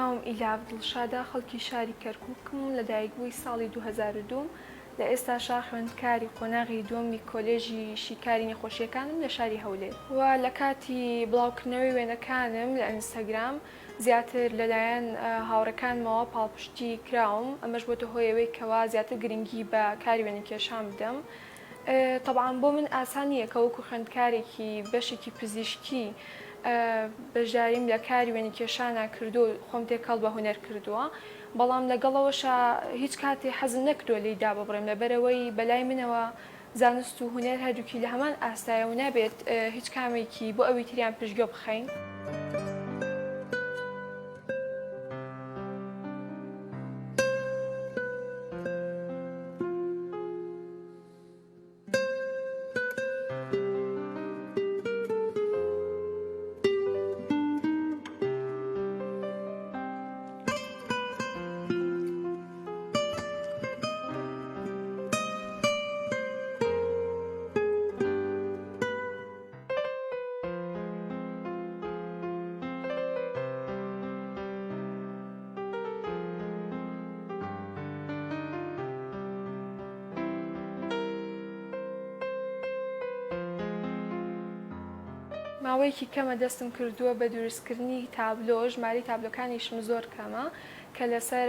ناوم ئیلاف دڵشادە خەڵکی شاری کەرکووکم لە دایکبووی ساڵی 2002 لە ئێستاشا خوێندکاری قۆناغی دووەمی کۆلێژی شیکاری نەخۆشیەکانم لە شاری هەولێر و لە کاتی بڵاوکردنەوەی وێنەکانم لە ئینستاگرام زیاتر لەلایەن هاوڕەکانمەوە پاڵپشتی کراوم ئەمەش بۆتە هۆی ئەوەی کەوا زیاتر گرنگی بە کاری وێنەکێشان بدەم. طبعاً بۆ من ئاسان نییە کە وەکو خوێندکارێکی بەشێکی پزیشکی بەشداریم لە کاری وێنەکێشانە کردو و خۆم تێکەڵ بە هونەر کردووە، بەڵام لەگەڵەوەشە هیچ کاتێ حەزم نەکردووە لێیدا ببڕێم لەبەرەوەی بەلای منەوە زانست و هونەر هەردووکی لە هەمان ئاستایە و نابێت هیچ کامێکی بۆ ئەوی تریان پشتگوێ بخەین. ماوەیەکی کەمە دەستم کردووە بە دروستکردنی تابلۆ، ژماری تابلۆکانیشم زۆر کەمە کە لەسەر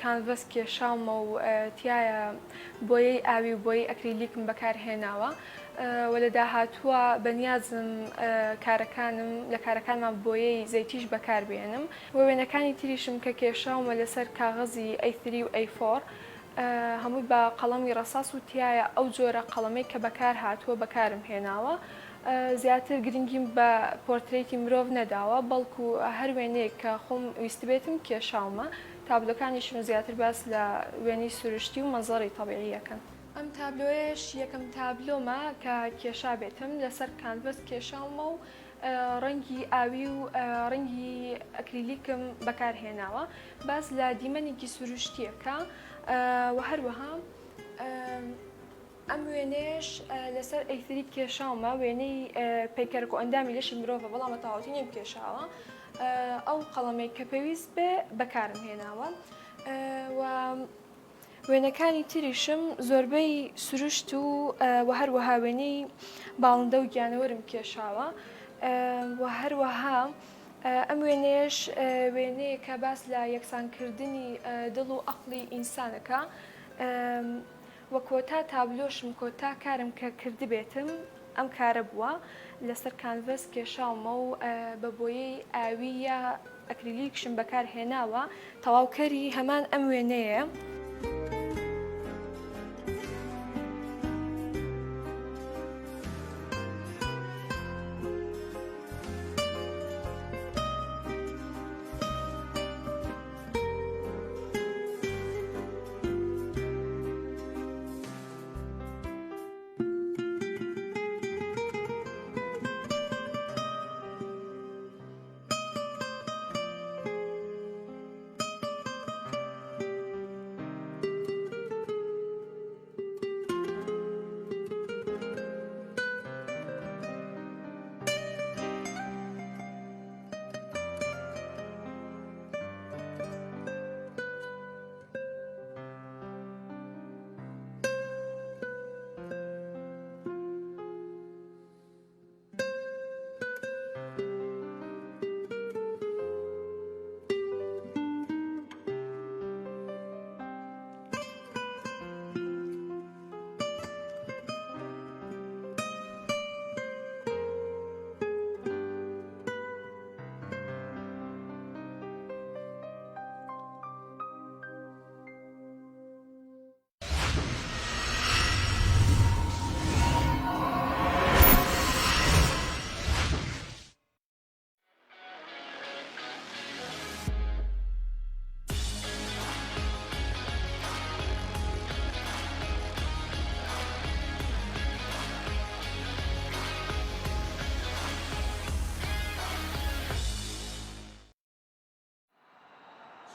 کانڤەس کێشاومە و تایە بۆیەی ئاوی و بۆیەی ئەکریلیکم بەکارهێناوە و لە داهاتووە بەنیازم لە کارەکانمان بۆیەی زەیتیش بەکاربێنم و وێنەکانی تریشم کە کێشاومە لەسەر کاغەزی A3 و A4 هەمووی بە قەڵەمی ڕەساس و تایە ئەو جۆرە قەڵەمەی کە بەکار هاتووە بەکارم هێناوە. زیاتر گرنگیم بە پۆرترێتی مرۆڤ نەداوە، بەڵکو هەر وێنەیەک کە خۆم ویستی بێتم کێشاومە. تابلۆکانیشم زیاتر باس لە وێنەی سروشتی و مەنزەری تەبیعیەکەن. ئەم تابلۆیەش یەکەم تابلۆمە کە کێشا بێتم لەسەر کانڤەس کێشاومە و ڕەنگی ئاوی و ڕەنگی ئەکریلیکم بەکارهێناوە، باس لە دیمەنێکی سروشتیەکە و هەروەها ئەم وێنەیەش لەسەر A3 کێشاومە، وێنەی پەیکەرە و ئەندامی لەشی مرۆڤە، بەڵام تەواوەتی نیم کێشاوە. ئەو قەڵەمەی کە پێویست بێ بەکارم هێناوە و وێنەکانی تریشم زۆربەی سروشت و هەروەها وێنەی باڵندە و گیانەوەرم کێشاوە و هەروەها ئەم وێنەیەش وێنەیە کە باس لە یەکسانکردنی دڵ و عەقڵی ئینسانەکە وە کۆتا تابلۆشم کۆتا کارم کە کردبێتم ئەم کارە بووە لەسەر کانڤەس کێشاومە و بە بۆیەی ئاوی یا ئەکریلیکشم بەکارهێناوە تەواوکەری هەمان ئەم وێنەیە.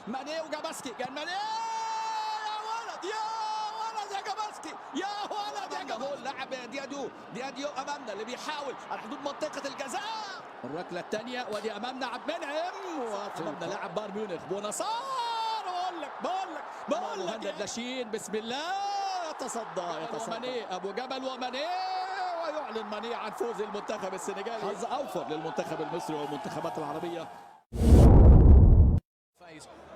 ماني وجاباسكي كان ماني يا ولد يا ولد يا جاباسكي يا ولد يا جابول اللاعب دياديو امامنا اللي بيحاول على حدود منطقه الجزاء. الركله الثانيه ودي امامنا عبد المنعم، وامامنا لاعب بايرن ميونخ بونصار. بقول لك مهند لاشين بسم الله يتصدى ماني ابو جبل وماني، ويعلن ماني عن فوز المنتخب السنغالي. حظ اوفر للمنتخب المصري والمنتخبات العربيه.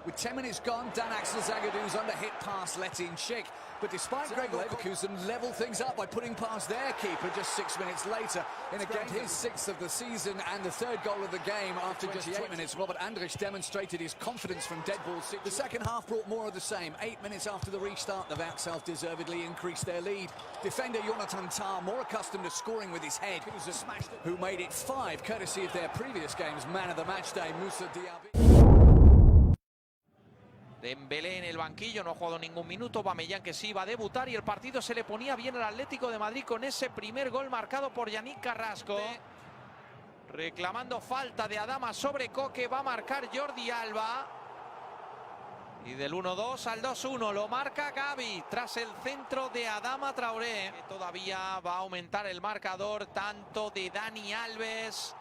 With 10 minutes gone, Dan Axel Zagadou's under hit pass let in Schick. But despite Greg Leverkusen level things up by putting past their keeper just 6 minutes later in a game his 6th of the season and the 3rd goal of the game after just 8 minutes, Robert Andrich demonstrated his confidence from dead ball. The second half brought more of the same. 8 minutes after the restart, the Vaxalf deservedly increased their lead. Defender Jonathan Tah, more accustomed to scoring with his head, who made it 5 courtesy of their previous game's man of the match day, Moussa Diaby. Dembélé en el banquillo, no ha jugado ningún minuto. Aubameyang que sí va a debutar y el partido se le ponía bien al Atlético de Madrid con ese primer gol marcado por Yannick Carrasco. Reclamando falta de Adama sobre Koke, va a marcar Jordi Alba. Y del 1-2 al 2-1 lo marca Gavi tras el centro de Adama Traoré. Todavía va a aumentar el marcador tanto de Dani Alves,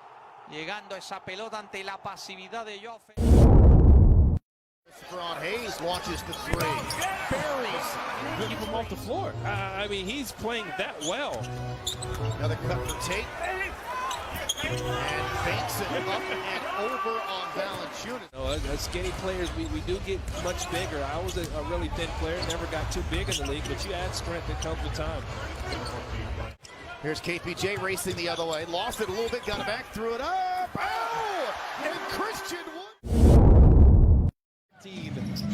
llegando esa pelota ante la pasividad de Joffre. Hayes launches the three. Buries. Keep him off the floor. I mean, he's playing that well. Another cut for Tate. And banks it up and over on Valanciunas. As skinny players, we do get much bigger. I was a really thin player, never got too big in the league, but you add strength, it comes with time. Here's KPJ racing the other way. Lost it a little bit, got it back, threw it up. Oh! And Christian Wood.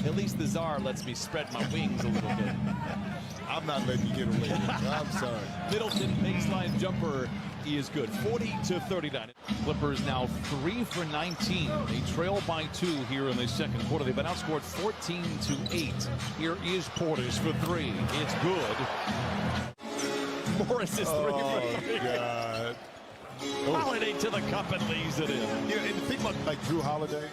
At least the Czar lets me spread my wings a little bit. I'm not letting you get away with it. I'm sorry. Middleton baseline jumper. He is good. 40-39. Clippers now 3 for 19. They trail by 2 here in the second quarter. They've been outscored 14-8. Here is Portis for 3. It's good. Morris is 3 for 3. God. Holiday to the cup and leaves it in. Yeah, and think about like Drew Holiday.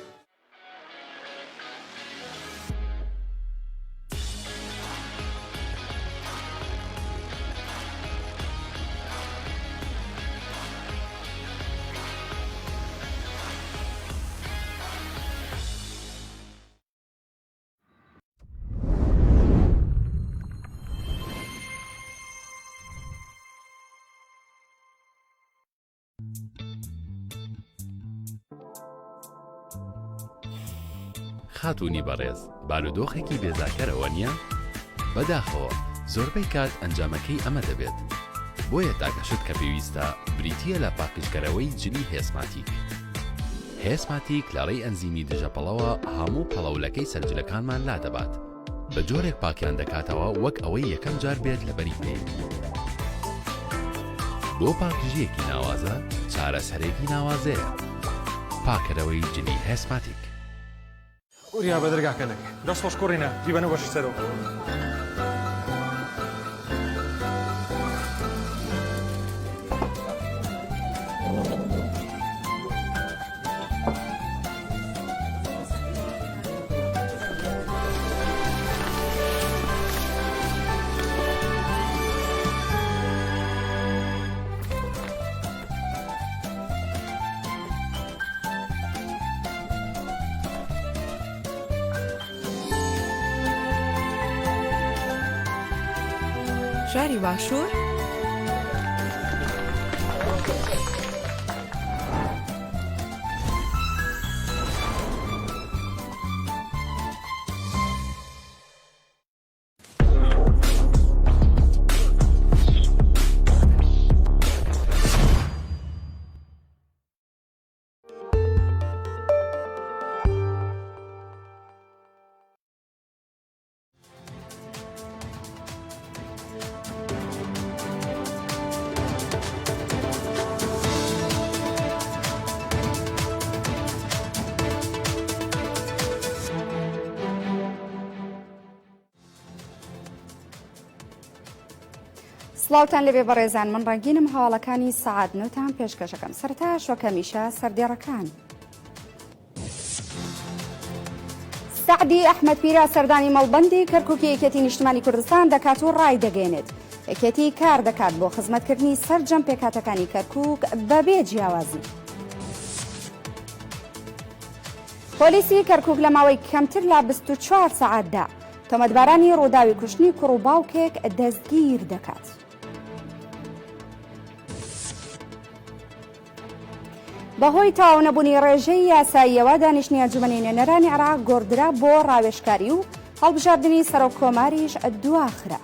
خاتونی بەڕێز بارودۆخێکی بێزاکەرەوە نییە؟ بەداخەوە زۆربەی کات ئەنجامەکەی ئەمە دەبێت. بۆیە تاکەشت کە پێویستە بریتیە لە پاکشکەرەوەی جلی هێسماتیک. هێسماتیک لەڕێی ئەنزیمی دژەپەڵەوە هەموو پەڵەولەکەی سەرجلەکانمان لا دەبات. بە جۆرێک پاکیان دەکاتەوە وەک ئەوەی یەکەم جار بێت لە بەری پێ. بۆ پاکژیەکی ناوازە چارەسەرێکی ناوازەیە. پاکەرەوەی جلی هێسماتیک. Uriah Bedrgakenek. Došlo škorina, dívanou vaši dceru. شاری باشوور سڵاوتان لەبێ بەڕێزان من ڕەنگینم هەواڵەکانی سەعات 9تان پێشکەشەکەم سەرتا شۆکەمیشە سەردێڕەکان سعدی ئەحمەد پیرە سەردانی مەڵبەندی کەرکووکی یەکێتی نیشتیمانی کوردستان دەکات و ڕای دەگەێنێت یەکێتی کار دەکات بۆ خزمەتکردنی سەر جەمپێکاتەکانی کەرکووک بەبێ جیاوازی. پۆلیسی کەرکووک لە ماوەی کەمتر لە 24 سەعاتدا تۆمەتبارانی ڕووداوی کوشتنی کوڕ و باوکێک دەستگیر دەکات. بەهۆی تەواو نەبوونی ڕێژەی یاساییەوە دانیشتنی ئەنجومەنی نوێنەرانی عێراق گۆڕدرا بۆ ڕاوێژکاری و هەڵبژاردننی سەرۆک کۆماریش دواخرا.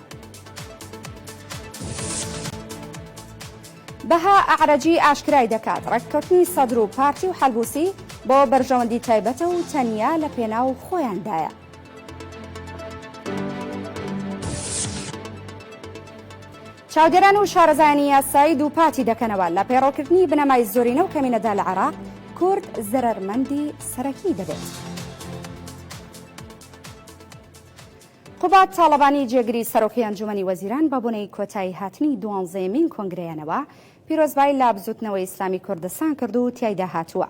بەها ئەعرەجی ئاشکرای دەکات ڕێککەوتنی سەدر و پارتی و حەلبوسی بۆ بەرژەوەندی تایبەتە و تەنیا لە پێناو خۆیاندایە. چاودێران و شارەزایانی یاسایی دووپاتی دەکەنەوە لە پەیڕەوکردنی بنەمای زۆرینە و کەمینەدا لە عێراق کورد زەرەرمەندی سەرەکی دەبێت. قوبات تاڵەبانی جێگری سەرۆکی ئەنجومەنی وەزیران بە بۆنەی کۆتایی هاتنی 12مین کۆنگرەیانەوە پیرۆزبای لە بزوتنەوەی ئیسلامی کوردستان کرد و تیایدا هاتووە.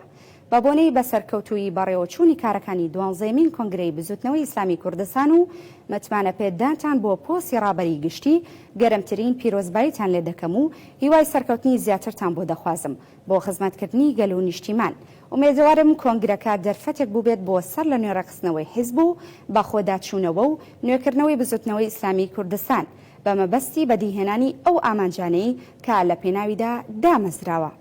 بە بۆنەی بەسەرکەوتووی بەڕێوەچوونی کارەکانی 12مین کۆنگرەی بزوتنەوەی ئیسلامی کوردستان و متمانە پێدانتان بۆ پۆستی ڕابەری گشتی گەرمترین پیرۆزباییتان لێ دەکەم و هیوای سەرکەوتنی زیاترتان بۆ دەخوازم بۆ خزمەتکردنی گەل و نیشتیمان. ئومێدوارم کۆنگرەکە دەرفەتێک بووبێت بۆ سەر لە نوێڕەخستنەوەی حیزب و بە خۆداچوونەوە و نوێکردنەوەی بزوتنەوەی ئیسلامی کوردستان بە مەبەستی بەدیهێنانی ئەو ئامانجانەی کە لە پێناویدا دامەزراوە.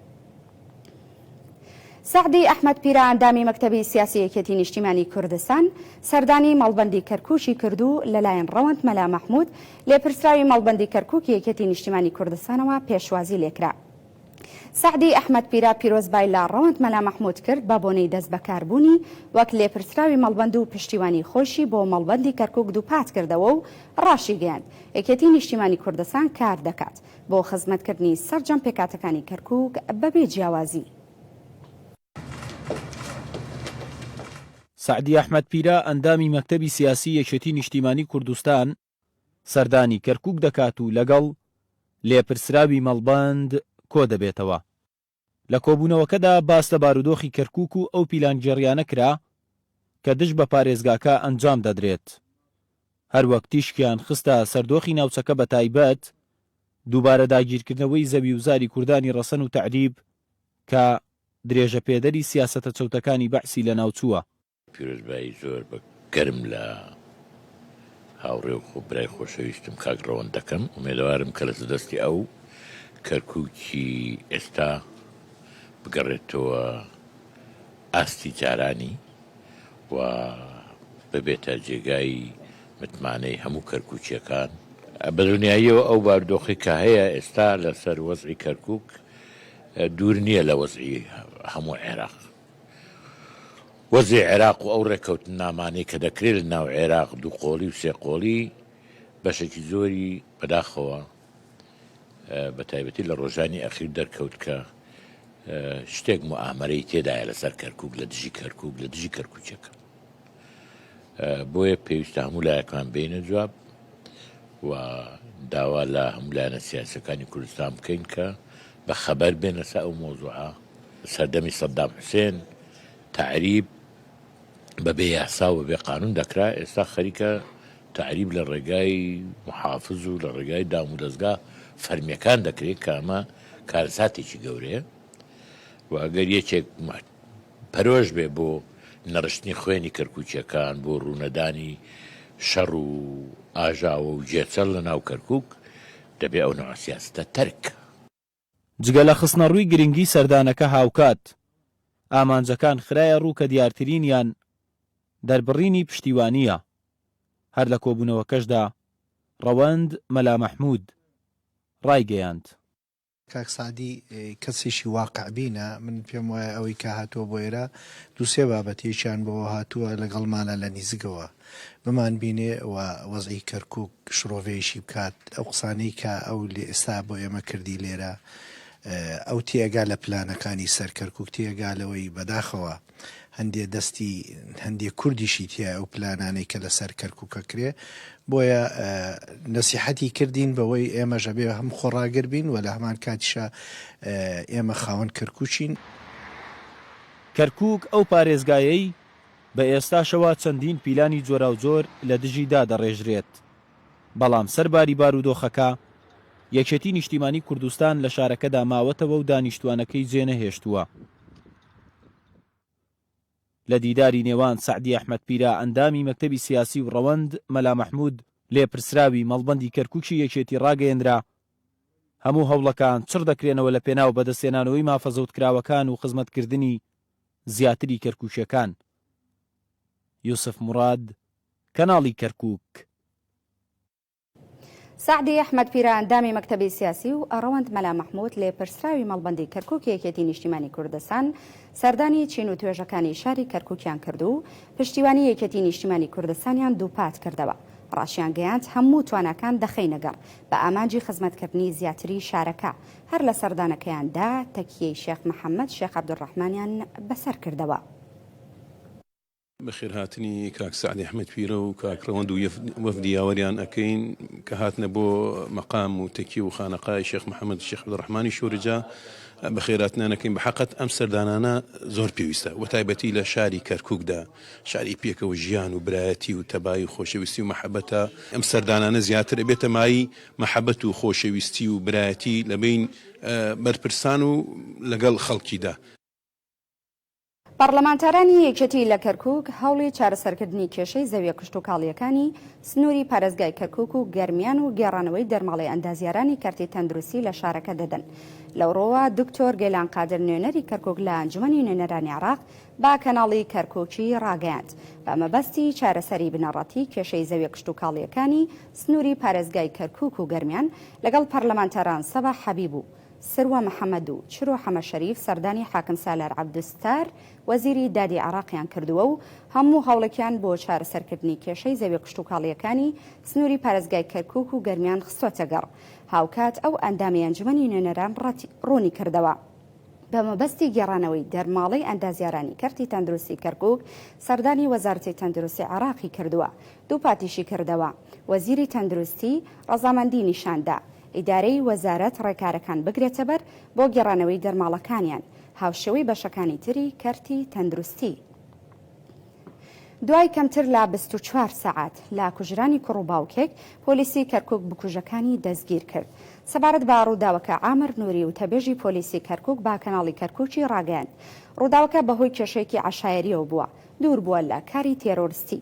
سعدی ئەحمەد پیرە ئەندامی مەکتەبی سیاسی یەکێتی نیشتیمانی کوردستان سەردانی مەڵبەندی کەرکووکی کردو لەلایەن ڕەوەند مەلا مەحموود لێپرسراوی مەڵبەندی کەرکووکی یەکێتی نیشتیمانی کوردستانەوە پێشوازی لێکرا. سعدی ئەحمەد پیرە پیرۆزبای لە ڕەوەند مەلا مەحموود کرد بە بۆنەی دەست بەکاربوونی وەک لێپرسراوی مەڵبەند و پشتیوانی خۆشی بۆ مەڵبەندی کەرکووک دووپات کردەوە و ڕاشی گەیاند یەکێتی نیشتیمانی کوردستان کار دەکات بۆ خزمەتکردنی سەر جەمپێکاتەکانی کەرکووک بەبێ جیاوازی. سعدی ئەحمەد پیرە ئەندامی مەکتەبی سیاسی یەکێتی نیشتیمانی کوردستان سەردانی کەرکووک دەکات و لەگەڵ لێپرسراوی مەڵبەند کۆ دەبێتەوە. لە کۆبوونەوەکەدا باس لە بارودۆخی کەرکووک و ئەو پیلانگێڕیانە کرا کە دژ بە پارێزگاکە ئەنجام دەدرێت. هەروەک تیشکیان خستە سەردۆخی ناوچەکە بە تایبەت دووبارە داگیرکردنەوەی زەوی وزاری کوردانی ڕەسەن و تەعریب کە درێژە پێدەری سیاسەتە چەوتەکانی بەحسی لە ناوچووە. پیرۆزبایی زۆر بە گەرم لە هاوڕێ و خۆبرای خۆشەویستم کاگڕەوەن دەکەم ئومێدەوارم کە لە دەستی ئەو کەرکووکی ئێستا بگەڕێتەوە ئاستی جارانی و ببێتە جێگای متمانەی هەموو کەرکووچیەکان. بە دڵنیاییەوە ئەو بارودۆخی کە هەیە ئێستا لەسەر وەزعی کەرکووک دوور نییە لە وەزعی هەموو عێراق. وەزعی عێراق و ئەو ڕێکەوتن نامانەی کە دەکرێت لە ناو عێراق دوو قۆڵی و سێ قۆڵی بەشێکی زۆری بەداخەوە بە تایبەتی لە ڕۆژانی ئەخیر دەرکەوت کە شتێک موئامەرەی تێدایە لەسەر کەرکووک لە دژی کەرکووک لە دژی کەرکووچەکە. بۆیە پێویستە هەموو لایەکان بینە جواب و داوا لە هەموو لایەنە سیاسەکانی کوردستان بکەین کە بە خەبەر بێنە سەر ئەو مۆزوعە. سەردەمی سەدام حوسێن تعریب بەبێ یاسا و بەبێ قانون دەکرا، ئێستا خەریکە تعریب لە ڕێگای محافظ و لە ڕێگای دام و دەستگا فەرمیەکان دەکرێت کە ئەمە کارەساتێکی گەورەیە و ئەگەر یەکێک پەرۆژ بێ بۆ نەڕشتنی خوێنی کەرکووچیەکان بۆ ڕوونەدانی شەڕ و ئاژاوە و جێچەڵ لە ناو کەرکووک دەبێ ئەو نەوە سیاستە تەرک. جگە لە خستنە ڕووی گرنگی سەردانەکە هاوکات ئامانجەکان خرایە ڕوو کە دیارترینیان دەربڕینی پشتیوانیە. هەر لە کۆبوونەوەکەشدا ڕەوەند مەلا مەحموود ڕایگەیاند. کاک سعدی کەسێکی واقع بینە، من پێم وایە ئەوەی کە هاتووە بۆ ئێرە دووسێ بابەتێکیان بەوە هاتووە لەگەڵمانە لە نزیکەوە بمان بینێ و وەزعی کەرکووک شڕۆڤەیەشی بکات. ئەو قسانەی کە ئەو لێ ئێستا بۆ ئێمە کردی لێرە ئەو تێگا لە پلانەکانی سەر کەرکووک تێگالەوەی بەداخەوە هەندێک دەستی هەندێک کوردیشی تیا ئەو پلانانەی کە لەسەر کەرکووکە کرێ. بۆیە نەسیحەتی کردین بەوەی ئێمە ژەبێ هەم خۆڕاگر بین و لە هەمان کاتیشە ئێمە خاوەن کەرکووچین. کەرکووک ئەو پارێزگایەی بە ئێستاشەوە چەندین پیلانی جۆرا و جۆر لە دژیدا دەڕێژرێت، بەڵام سەرباری بارودۆخەکە یەکێتی نیشتیمانی کوردستان لە شارەکەدا ماوەتەوە و دانیشتوانەکەی جێنەهێشتووە. لە دیداری نێوان سعدی ئەحمەدپیرە ئەندامی مەکتەبی سیاسی و ڕەوەند مەلا مەحموود لێپرسراوی مەڵبەندی کەرکووکی یەکێتی ڕاگەیەندرا هەموو هەوڵەکان چڕ دەکرێنەوە لە پێناو بەدەستێنانەوەی مافەزەوتکراوەکان و خزمەتکردنی زیاتری کەرکووکیەکان. یوسف مراد، کەناڵی کەرکووک. سعدی ئەحمەدپیرە ئەندامی مەکتەبی سیاسی و ئەڕەوەند مەلا مەحموود لێپرسراوی مەڵبەندی کەرکووک یەکێتی نیشتیمانی کوردستان سەردانی چین و توێژەکانی شاری کەرکووکیان کرد و پشتیوانی یەکێتی نیشتیمانی کوردستانیان دووپات کردەوە. ڕاشیان گەیاند هەموو توانەکان دەخەینەگەڕ بە ئامانجی خزمەتکردنی زیاتری شارەکە هەر لە سەردانەکەیاندا تەکیەی شێخ محەممەد شێخ عەبدوڕەحمانیان بەسەر کردەوە. بەخێر هاتنی کاک سعدی ئەحمەدپیرە و کاک ڕەوەند و وەفدی یاوەریان ئەکەین کە هاتنە بۆ مەقام و تەکی و خانەقای شێخ محەممەد شێخ عەبدوڕەحمانی شۆرجا بەخێراتنانەکەین بە حەقەت ئەم سەردانانە زۆر پێویستە و تایبەتی لە شاری کەرکووکدا شاری پێکەوە ژیان و برایەتی و تەبای و خۆشەویستی و مەحەبەتە ئەم سەردانانە زیاتر ئەبێتە مای مەحەبەت و خۆشەویستی و برایەتی لەبین بەرپرسان و لەگەڵ خەڵکیدا. پەرلەمانتارانی یەکێتی لە کەرکووک هەوڵی چارەسەرکردنی کێشەی زەویە کشتوکاڵیەکانی سنووری پارێزگای کەرکووک و گەرمیان و گێڕانەوەی دەرماڵی ئەندازیارانی کارتی تەندروستی لە شارەکە دەدەن. لەوڕۆوە دکتۆر گەیلان قادر نوێنەری کەرکووک لە ئەنجومەنی نوێنەرانی عێراق با کەناڵی کەرکووکی ڕاگەیاند بە مەبەستی چارەسەری بنەڕەتی کێشەی زەویە کشتوکاڵیەکانی سنووری پارێزگای کەرکووک و گەرمیان لەگەڵ پەرلەمانتاران سەبا حەبیب و سروە محەممەد و چرۆ حەمە شەریف سەردانی حاکم سالار عەبدوستار وەزیری دادی عێراقیان کردووە و هەموو هەوڵێکیان بۆ چارەسەرکردنی کێشەی زەویە کشتوکاڵیەکانی سنووری پارێزگای کەرکووک و گەرمیان خستۆتە گەڕ. هاوکات ئەو ئەندامی ئەنجومەنی نوێنەران ڕوونی کردەوە. بە مەبەستی گێڕانەوەی دەرماڵەی ئەندازیارانی کارتی تەندروستی کەرکووک سەردانی وەزارەتی تەندروستی عێراقی کردووە. دوو پاتیشی کردەوە. وەزیری تەندروستی ڕەزامەندی نیشاندا ئیدارەی وەزارەت ڕێکارەکان بگرێتە بەر بۆ گێڕانەوەی دەرماڵەکانیان هاوشێوەی بەشەکانی تری کارتی تەندروستی. دوای کەمتر لە 24 سەعات لە کوژرانی کوڕ و باوکێک پۆلیسی کەرکووک بکوژەکانی دەستگیر کرد. سەبارەت بە ڕووداوەکە ئامر نووری و تەبێژی پۆلیسی کەرکووک با کەناڵی کەرکووکی ڕاگەیاند. ڕووداوەکە بەهۆی کێشەیەکی عەشایەریەوە بووە دوور بووە لە کاری تێرۆریستی.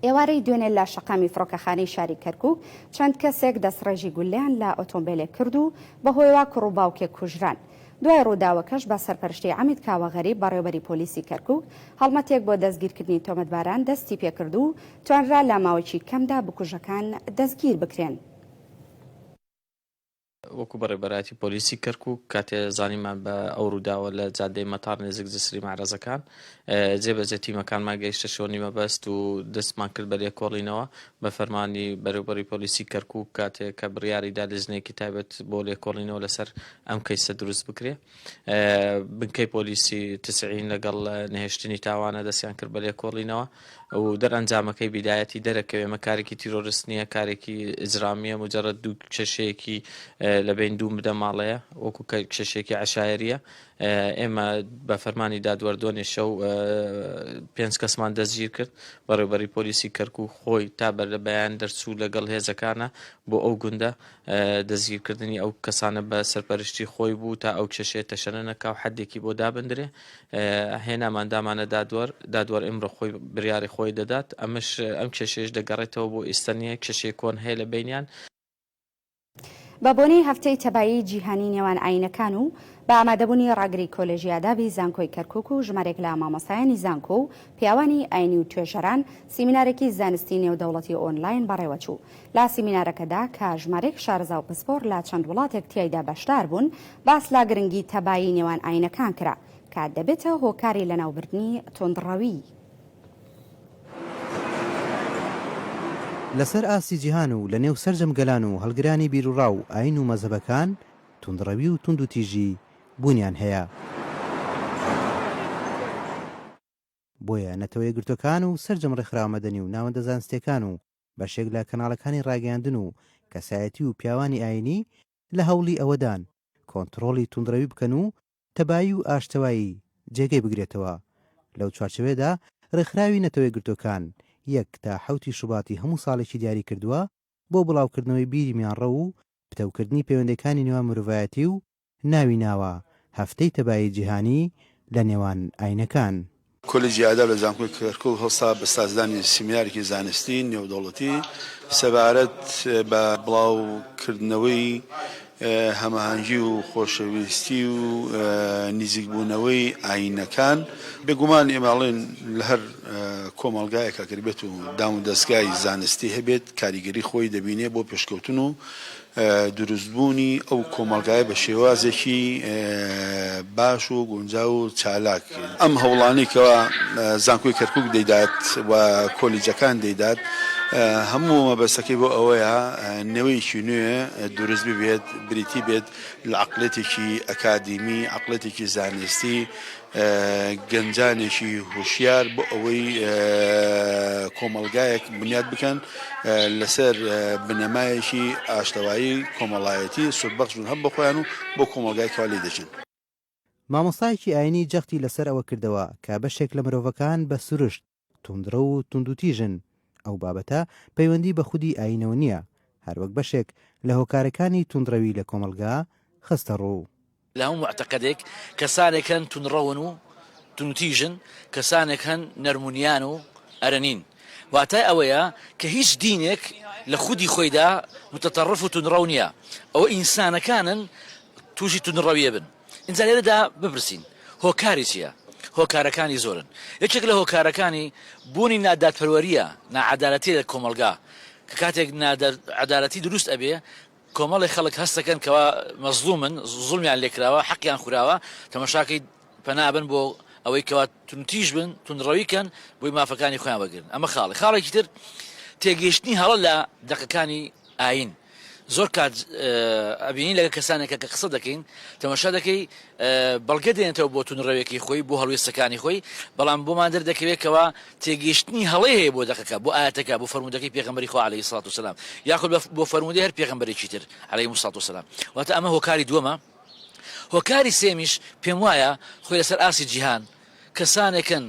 ئێوارەی دوێنێ لە شەقامی فڕۆکەخانەی شاری کەرکووک چەند کەسێک دەستڕێژی گولیان لە ئۆتۆمبیلێک کرد و بەهۆیەوە کوڕ و باوکێک کوژران. دوای ڕووداوەکەش بە سەرپەرشتی عەمید کاوەغەریب بەڕێوەبەری پۆلیسی کەرکووک هەڵمەتێک بۆ دەستگیرکردنی تۆمەتباران دەستی پێکرد و توانرا لە ماوەیەکی کەمدا بکوژەکان دەستگیر بکرێن. وەکو بەڕێبەراتی پۆلیسی کەرکووک کاتێ زانیمان بە ئەو ڕووداوە لە جادەی مەتار نزیک جسری معرەزەکان جێبەجێ تیمەکانمان گەیشتە شۆنی مەبەست و دەستمان کرد بە لێکۆڵینەوە بە فەرمانی بەڕێوەبەری پۆلیسی کەرکووک کاتێک کە بڕیاری دا لێزنێکی تایبەت بۆ لێکۆڵینەوە لەسەر ئەم کەیسە دروست بکرێ. بنکەی پۆلیسی تسعین لەگەڵ نهێشتنی تاوانە دەستیان کرد بە لێکۆڵینەوە و دەرئەنجامەکەی بیدایەتی دەرەکەوێ ئێمە کارێکی تیرۆریست نییە، کارێکی ئیجرامیە، مجەرەد دوو کێشەیەکی لە بین دوو بدە ماڵەیە وەکو کێشێکی عەشایەریە. ئێمە بە فەرمانی دادوەردوەنێ شەو 5 کەسمان دەستگیر کرد. بەڕێوەبەری پۆلیسی کەرکووک خۆی تا بەر لە بەیان دەرچوو لەگەڵ هێزەکانە بۆ ئەو گوندە دەستگیرکردنی ئەو کەسانە بە سەرپەرشتی خۆی بوو تا ئەو کێشەیە تەشەنە نەکا و حەدێکی بۆ دابندرێ. هێنامان دامانە دادوەر ئێمڕۆ خۆی بڕیاری خۆی دەدات. ئەم کێشەیەش دەگەڕێتەوە بۆ ئێستانیە کێشەی کۆن هەیە لە بینیان. بە بۆنەی هەفتەی تەبایی جیهانی نێوان ئاینەکان و بە ئامادەبوونی ڕاگری کۆلێژی ئادابی زانکۆی کەرکووک و ژمارێک لە مامۆستایانی زانکۆ و پیاوانی ئاینی و توێژەران سیمینارێکی زانستی نێودەوڵەتی ئۆنلاین بەڕێوەچوو. لا سیمینارەکەدا کە ژمارێک شارەزا و پسپۆر لە چەند وڵاتێک تیایدا بەشدار بوون باس لا گرنگی تەبایی نێوان ئاینەکان کرا کە دەبێتە هۆکاری لە ناوبردنی تۆندڕەوی. لەسەر ئاسی جیهان و لە نێو سەرجەمگەلان و هەڵگرانی بیرروڕا و ئاین و مەزهبەکان توندڕەوی و تونند و تیژی بوونیان هەیە. بۆیە نەتەوەی گرتوەکان و سەرجەم ڕێکخراوەمەدەنی و ناوەندە زانستیەکان و بەشێک لە کەناڵەکانی ڕاگەیاندن و کەسایەتی و پیاوانی ئاینی لە هەوڵی ئەوەدان کۆنتڕۆڵی توندڕەوی بکەن و تەبایی و ئاشتەوایی جێگەی بگرێتەوە. لەو چوارچەوێدا ڕێکخراوی نەتەوەی گرتوەکان 1 تا 7 شوباتی هەموو ساڵێکی دیاری کردووە بۆ بڵاوکردنەوەی بیری میانڕە و پتەوکردنی پەیوەندەکانی نێوان مرۆڤایەتی و ناوی ناوە هەفتەی تەبایی جیهانی لە نێوان ئاینەکان. کۆلێجی ئاداب لە زانکۆی کەرکووک هەڵستا بە سازدانی سیمینارێکی زانستی نێودەوڵەتی سەبارەت بە بڵاوکردنەوەی هەماهەنگی و خۆشەویستی و نزیکبوونەوەی ئاینەکان بێگومان ئێماڵێن لە هەر کۆمەڵگایەکە کردبێت و دام و دەستگای زانستی هەبێت کاریگەری خۆی دەبینێ بۆ پێشکەوتن و دروستبوونی ئەو کۆمەڵگایە بە شێوازێکی باش و گونجاو و چالاک. ئەم هەوڵانێکەوە زانکۆی کەرکووک دەیدات و کۆلیجەکان دەیدات هەموو مەبەستەکەی بۆ ئەوەیە نەوەیەکی نوێ دروست ببێت بریتی بێت لە عقلەتێکی ئەکادیمی عقلەتێکی زانستی گەنجانێکی هوشیار بۆ ئەوەی کۆمەڵگایەک بنیاد بکەن لەسەر بنەمایەکی ئاشتەوایی کۆمەڵایەتی سودبەخشون هەم بە خۆیان و بۆ کۆمەڵگایەکەوە لێ دەچن. مامۆستایەکی ئاینی جەختی لەسەر ئەوە کردەوە کە بەشێک لە مرۆڤەکان بە سروشت توندڕە و توندوتیژن. ئەو بابەتە پەیوەندی بە خودی ئاینەوە نییە هەروەک بەشێک لە هۆکارەکانی توندڕەوی لە کۆمەلگا خستە ڕوو. لە هەموو معتەقەدێک کەسانێک هەن توندڕەون و توندوتیژن کەسانێک هەن نەرمونیان و ئەرەنین واتای ئەوەیە کە هیچ دینێک لە خودی خۆیدا متتەڕف و توندڕەو نییە ئەوە ئینسانەکانن تووشی توندڕەویە بن. ئینجا لێرەدا بپرسین هۆکاری چییە؟ هۆکارەکانی زۆرن. یەکێک لە هۆکارەکانی بوونی نادادپەروەریە نائەدالەتی لە کۆمەلگا کە کاتێک عەدالەتی دروست ئەبێ کۆمەڵی خەڵک هەستەکەن کەوا مەزلومن زوڵمیان لێکراوە حەقیان خوراوە تەماشاکەی پەنابن بۆ ئەوەی کەوا تونتیژ بن توندڕەویکەن بۆی مافەکانی خۆیان بەگرن. ئەمە خاڵێکی تر تێگەیشتنی هەڵە لە دەقەکانی ئاین. زۆر کات ئەبینی لەگە کەسانێکە کە قسە دەکەین تەماشا دەکەی بەڵگە دێنێتەوە بۆ توندڕەوێکی خۆی بۆ هەڵوێستەکانی خۆی بەڵام بۆمان دەردەکەوێتەوە تێگەیشتنی هەڵەیە هەیە بۆ دەقەکە بۆ ئاەتەکە بۆ فەرمودەکەی پێغەمبەری خوا عەلەیهی سڵات وسەلام یاخود بۆ فەرمودەی هەر پێغەمبەرێکی تر عەلەیهی سڵات وسەلام. واتە ئەمە هۆکاری دووەمە. هۆکاری سێمیش پێم وایە خۆی لەسەر ئاسی جیهان کەسانێکن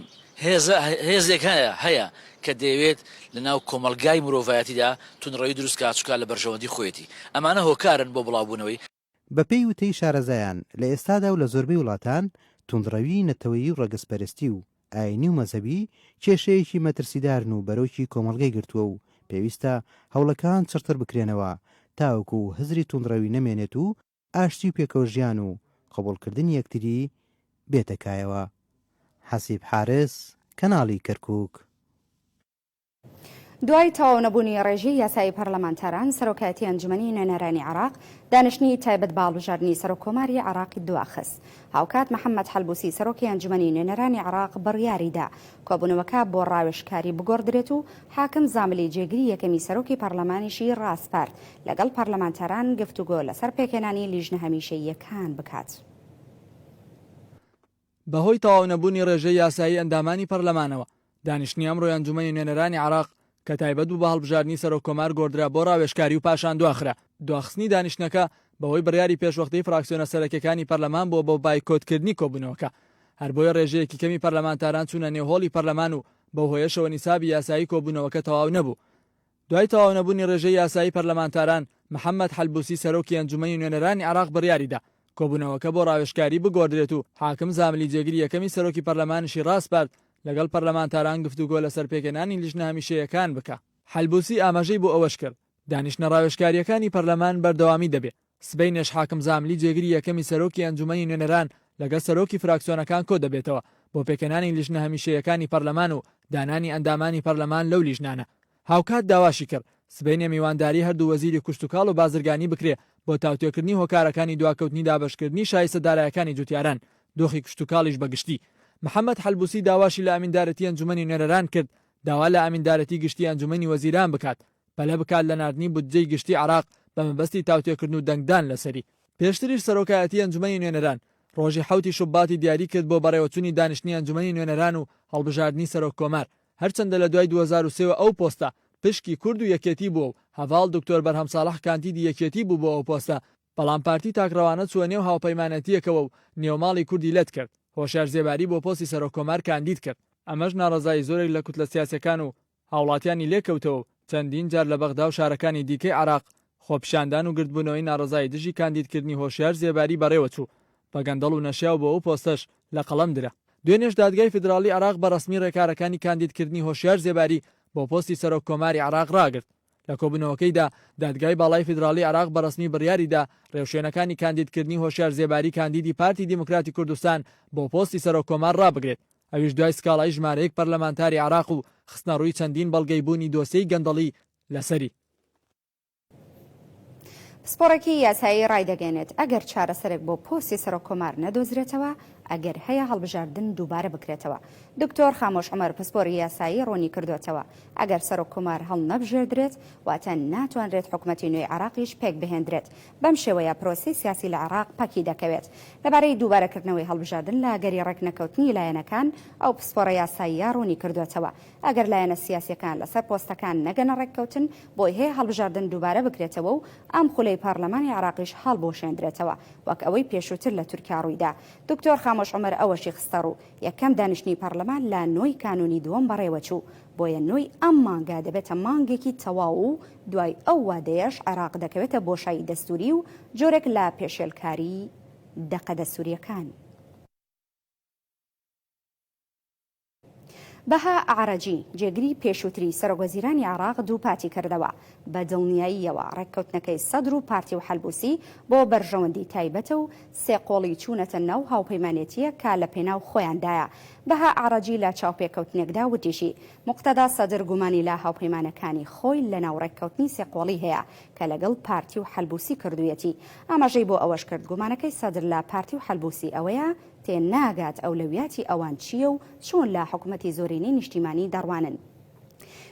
هێزێک هەیە کە دەیەوێت لە ناو کۆمەلگای مرۆڤایەتیدا توندڕەوی دروستکات چووکە لە بەرژەوەندی خۆیەتی. ئەمانە هۆکارن بۆ بڵاوبوونەوەی. بەپێی وتەی شارەزایان لە ئێستادا و لە زۆربەی وڵاتان توندڕەوی نەتەوەیی و ڕەگەزپەرستی و ئاینی و مەزەبی کێشەیەکی مەترسیدارن و بەرەوکی کۆمەلگای گرتووە و پێویستە هەوڵەکان چڕتر بکرێنەوە تاوەکو هزری توندڕەوی نەمێنێت و ئاشتی و پێکەوژیان و قبوڵکردنی یەکتری بێتەکایەوە. حەسیب حارس کەناڵی کەرکووک. دوای تەواو نەبوونی ڕێژی یاسایی پەرلەمانتاران سەرۆکایەتی ئەنجومەنی نوێنەرانی عێراق دانیشتنی تایبەت باڵبژاردننی سەرۆکۆماری عێراقی دواخست. هاوکات محەممەد حەلبوسی سەرۆکی ئەنجومەنی نوێنەرانی عێراق بڕیاریدا کۆبوونەوەکە بۆ ڕاوێژکاری بگۆڕدرێت و حاکم زاملی جێگیری یەکەمی سەرۆکی پەرلەمانیشی ڕاستپارت لەگەڵ پەرلەمانتاران گفتوگۆ لەسەر پێکێنانی لیژنە هەمیشەییەکان بکات. بەهۆی تەواو نەبوونی ڕێژەی یاسایی ئەندامانی پەرلەمانەوە دانیشتنی ئەمڕۆی ئەنجومەنی نوێنەرانی عێراق کە تایبەت بوو بە هەڵبژاردننی سەرۆکۆمار گۆڕدرا بۆ ڕاوێژکاری و پاشان دواخرا. دواخستنی دانیشتنەکە بەهۆی بڕیاری پێشوەختەی فراکسیۆنە سەرەکیەکانی پەرلەمان بۆ بایکۆتکردنی کۆبوونەوەکە. هەر بۆیە ڕێژەیەکی کەمی پەرلەمانتاران چوونە نێوهۆڵی پەرلەمان و بەو هۆیەشەوە نیسابی یاسایی کۆبوونەوەکە تەواو نەبوو. دوای تەواو نەبوونی ڕێژەی یاسایی پەرلەمانتاران محەممەد حەلبوسی سەرۆکی ئەنجومەنی نوێنەرانی عێراق بڕیاریدا کۆبوونەوەکە بۆ ڕاوێژکاری بگۆڕدرێت و حاکم زاملی جێگیری یەکەمی سەرۆکی پەرلەمانیشی ڕاستپارت لەگەڵ پەرلەمانتاران گفتوگۆ لەسەر پێکێنانی لیژنە هەمیشەییەکان بکە. حەلبوسی ئاماژەی بۆ ئەوەش کرد دانیشتنە ڕاوێژکاریەکانی پەرلەمان بەردەوامی دەبێت. سبەینێش حاکم زاملی جێگیری یەکەمی سەرۆکی ئەنجومەنی نوێنەران لەگەڵ سەرۆکی فراکسیۆنەکان کۆ دەبێتەوە بۆ پێکێنانی لیژنە هەمیشەییەکانی پەرلەمان و دانانی ئەندامانی پەرلەمان لەو لیژنانە. هاوکات داواشی کرد سبەینێ میوانداری هەردوو وەزیری کوشتتوکاڵ و بازرگانی بکرێ بۆ تاوتێکردنی هۆکارەکانی دواکەوتنی دابشکردنی شایستەدارایەکانی جوتیاران دۆخی کوشتتوکاڵیش بەگشتی. محەممەد حەلبوسی داواشی لە ئەمیندارەتی ئەنجومەنی نوێنەران کرد داوا لە ئەمیندارەتی گشتی ئەنجومەنی وەزیران بکات پەلە بکات لە ناردنی بودجەی گشتی عێراق بە مەبەستی تاوتێکردن و دەنگدان لەسەری. پێشتریش سەرۆکایەتی ئەنجومەنی نوێنەران ڕۆژی 7 شوباتی دیاری کرد بۆ بەڕێوەچوونی دانیشتنی ئەنجومەنی نوێنەران و هەڵبژاردننی سەرۆک کۆمار هەرچەندە لە دوای 2023 ئەو پۆستە پشکی کورد و یەکێتی بووە و هەڤاڵ دکتۆر بەرهەم ساڵح کاندیدی یەکێتی بوو بۆ ئەو پۆستە بەڵام پارتی تاکڕەوانە چووە نێو هاوپەیمانەتیەکەوە و نێوماڵی کوردی لەت کرد هۆشیار زێباری بۆ پۆستی سەرۆک کۆمار کاندید کرد. ئەمەش ناڕەزایی زۆرێک لە کوتلە سیاسەکان و هاوڵاتیانی لێکەوتەوە چەندین جار لە بەغدا و شارەکانی دیکەی عێراق خۆپیشاندان و گرتبوونەوەی ناڕزایی دژی کاندیدکردنی هۆشیار زێباری بەڕێوەچوو بە گەندەڵ و نەشیاو بۆ ئەو پۆستەش لە قەڵەم درا. دوێنێش دادگای فیدراڵی عراق بە ڕسمی ڕێکارەکانی کاندیدکردنی هۆشیار زێباری بۆ پۆستی سەرۆک کۆماری عراق ڕاگرت. لە کۆبوونەوەکەیدا دادگای باڵای فیدراڵی عراق بە ڕسمی بڕیاریدا ڕێوشێنەکانی کاندیدکردنی هۆشیار زێباری کاندیدی پارتی دیموکراتی کوردستان بۆ پۆستی سەرۆک کۆمار ڕابگرێت. ئەویش دوای سکاڵای ژمارەیەک پەرلەمانتاری عراق و خستنە ڕووی چەندین بەڵگەی بوونی دۆسەی گەندەڵی لەسەری. سپۆڕێکی یاسایی ڕایدەگەێنێت ئەگەر چارەسەرێک بۆ پۆستی سەرۆک کۆمار نەدۆزرێتەوە ئەگەر هەیە هەڵبژاردن دووبارە بکرێتەوە. دکتۆر خامۆش عومەر پسپۆری یاسایی ڕوونی کردوێتەوە ئەگەر سەرۆک کۆمار هەڵ نەبژێردرێت واتە ناتوانرێت حکوومەتی نوێی عراقیش پێک بهێندرێت. بەم شێوەیە پرۆسی سیاسی لە عراق پەکی دەکەوێت. لەبارەی دووبارەکردنەوەی هەڵبژاردن لە گەری ڕێکنەکەوتنی لایەنەکان ئەو پسپۆرە یاساییە ڕوونی کردوێتەوە ئەگەر لایەنە سیاسیەکان لەسەر پۆستەکان نەگەنە ڕێککەوتن بۆی هەیە هەڵبژاردن دووبارە بکرێتەوە و ئەم خولەی پارلەمانی عراقیش هەڵبۆشێندرێتەوە وەک ئەوەی پێشووتر لە تورکیا ڕوویدا. دکتۆر خامۆش عومەر ئەوەشی خستە ڕوو یەکەم دانیشتنی پەرلەمان لە نۆی کانونی دووەم بەڕێوەچوو بۆیە نۆی ئەم مانگا دەبێتە مانگێکی تەواو و دوای ئەو وادەیەش عراق دەکەوێتە بۆشایی دەستوری و جۆرێک لە پێشێلکاری دەقە دەستوریەکان. بەها عەرەجی جێگری پێشووتری سەرۆکوەزیرانی عراق دووپاتی کردەوە بە دڵنیاییەوە ڕێککەوتنەکەی سەدر و پارتی و حەلبوسی بۆ بەرژەوەندی تایبەتە و سێقۆڵی چوونەتە ناو هاوپەیمانێتیە کا لە پێناو خۆیاندایە. بەها عەرەجی لە چاوپێکەوتنێکدا وتیشی موقتەدا سەدر گومانی لە هاوپەیمانەکانی خۆی لە ناو ڕێککەوتنی سێقۆڵی هەیە کە لەگەڵ پارتی و حەلبوسی کردوویەتی. ئاماژەی بۆ ئەوەش کرد گومانەکەی سەدر لە پارتی و حەلبوسی ئەوەیە تێ ناگات ئەولەویاتی ئەوان چییە و چۆن لە حکوومەتی زۆرینەی نیشتیمانی دەڕوانن.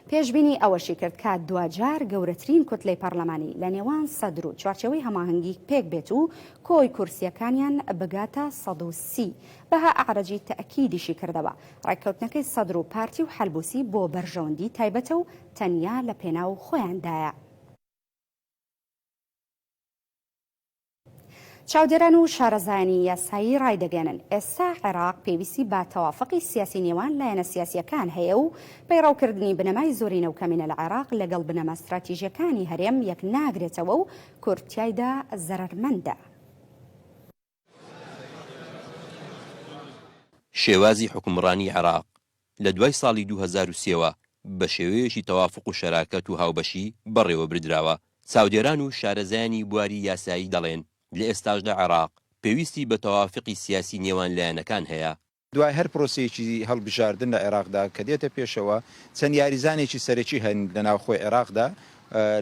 پێشبینی ئەوەشی کرد کات دوجار گەورەترین کوتلەی پەرلەمانی لە نێوان سەدر و چوارچەوەی هەماهەنگی پێک بێت و کۆی کورسیەکانیان بگاتە 130. بەها عەرەجی تەئەکیدیشی کردەوە ڕێککەوتنەکەی سەدر و پارتی و حەلبوسی بۆ بەرژەوەندی تایبەتە و تەنیا لە پێناو خۆیاندایە. چاودێران و شارەزایانی یاسایی ڕایدەگەێنن ئێستا عێراق پێویستی با تەوافقی سیاسی نێوان لایەنە سیاسیەکان هەیە و پەیڕاوکردنی بنەمای زۆرینە و کەمینە لە عێراق لەگەڵ بنەمە استراتیژیەکانی هەرێم یەک ناگرێتەوە و کورتیایدا زەرەرمەندە. شێوازی حکومڕانی عێراق لە دوای ساڵی 2023ەوە بە شێوەیەکی تەوافق و شەراکەت و هاوبەشی بەڕێوە بردراوە. چاودێران و شارەزایانی بواری یاسایی دەڵێن لە ئێستاشدا عێراق پێویستی بە تەوافقی سیاسی نێوان لایەنەکان هەیە. دوای هەر پرۆسەیەکی هەڵبژاردن لە عێراقدا کە دێتە پێشەوە چەند یاریزانێکی سەرەکی هەن لە ناوخۆی عێراقدا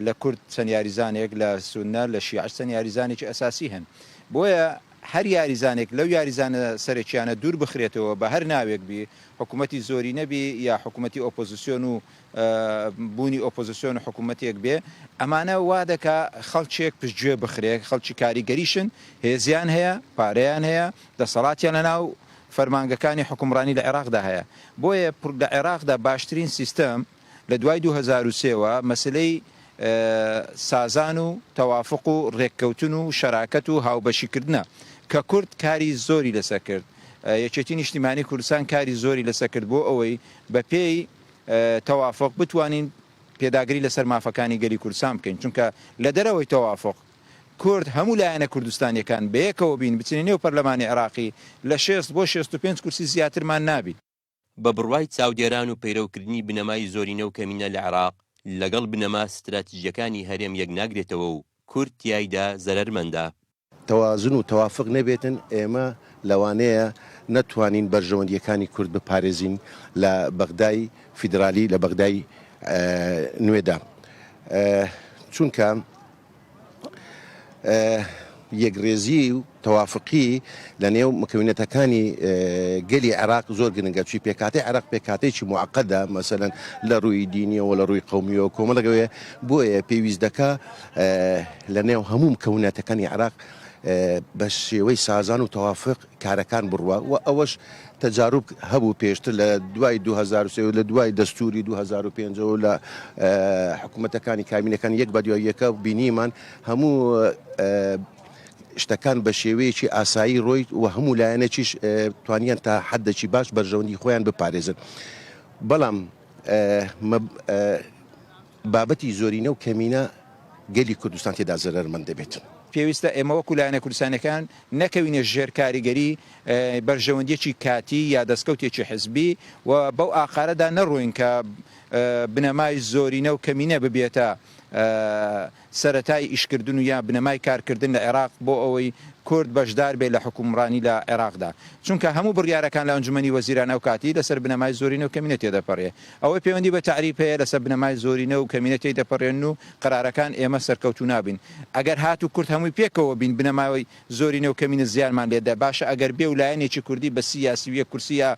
لە کورد چەند یاریزانێک لە سونە لە شیعە چەند یاریزانێکی ئەساسی هەن بۆیە هەر یاریزانێک لەو یاریزانە سەرەکیانە دوور بخرێتەوە بە هەر ناوێک بی حکوومەتی زۆری نەبی یا حکوومەتی ئۆپۆزیسیۆن و بوونی ئۆپۆزیسیۆن و حکوومەتێک بێ ئەمانە وا دەکا خەڵکێک پشتگوێ بخرێک خەڵکی کاریگەریشن هێزیان هەیە پارەیان هەیە دەسەڵاتیان لە ناو فەرمانگەکانی حکومڕانی لە عێراقدا هەیە بۆیە لە عێراقدا باشترین سیستەم لە دوای 2023ەوە مەسلەی سازان و تەوافق و ڕێککەوتن و شەراکەت و هاوبەشیکردنە کە کورد کاری زۆری لەسەر کرد یەکێتی نیشتیمانی کوردستان کاری زۆری لەسەر کرد بۆ ئەوەی بە پێی تەوافق بتوانین پێداگری لەسەر مافەکانی گەلی کوردستان بکەین چونکە لە دەرەوەی تەوافق کورد هەموو لایەنە کوردستانیەکان بەیەکەوە بین بچینە نێو پەرلەمانی عێراقی لە 6 بۆ 65 کورسی زیاترمان نابین. بە بڕوای چاودێران و پەیرەوکردنی بنەمای زۆرینە و کەمینە لە عێراق لەگەڵ بنەما استراتیژیەکانی هەرێم یەک ناگرێتەوە و کورد تیایدا زەرەرمەندە. تەوازن و تەوافق نەبێتن ئێمە لەوانەیە نەتوانین بەرژەوەندیەکانی کورد بپارێزین لە بەغدای فیدرالی لە بەغدای نوێدا چونکە یەکڕێزی و تەوافقی لە نێو مکەونەتەکانی گەلی عێراق زۆر گرنگە چی پێکاتی عێراق پێکاتێکی موعقەدە مەسەلەن لە ڕووی دینیەوە لە ڕووی قەومیەوە کۆمەڵەکەوێ بۆیە پێویست دەکا لە نێو هەموو مکەونەتەکانی عێراق بە شێوەی سازان و تەوافق کارەکان بڕوە و ئەوەش تەجاروب هەبوو پێشتر لە دوای 2023 لە دوای دەستوری 2005 و لە حکوومەتەکانی کابینەکان یەک بە دوای یەکە بینیمان هەموو شتەکان بە شێوەیەکی ئاسایی ڕۆیت و هەموو لایەنێکیش توانیان تا حەدێکی باش بەرژەوەندی خۆیان بپارێزن بەڵام بابەتی زۆرینە و کەمینە گەلی کوردستان تێدا زەرمەند دەبێت. پێویستە ئێمە وەکو لایەنە کوردستانەکان نەکەوینە ژێر کاریگەری بەرژەوەندیەکی کاتی یا دەستکەوتێکی حزبی و بەو ئاخارەدا نەڕوین کە بنەمای زۆرینە و کەمینە ببێتە سەرەتای ئیشکردن و یا بنەمای کارکردن لە عێراق بۆ ئەوەی کورد بەشدار بێت لە حکومڕانی لە عێراقدا چونکە هەموو بڕیارەکان لە ئەنجومەنی وەزیران ئەو کاتی لەسەر بنەمای زۆرینە و کەمینە تێدەپەڕێ ئەوەی پەیوەندی بە تعریف هەیە لەسەر بنەمای زۆرینە و کەمینە تێدەپەڕێن و قەرارەکان ئێمە سەرکەوتو نابین ئەگەر هات و کورد هەمووی پێکەوە بین بنەماوی زۆرینە و کەمینە زیانمان لێدا باشە ئەگەر بێ و لایەنێکی کوردی بە سیاسیویە کورسیە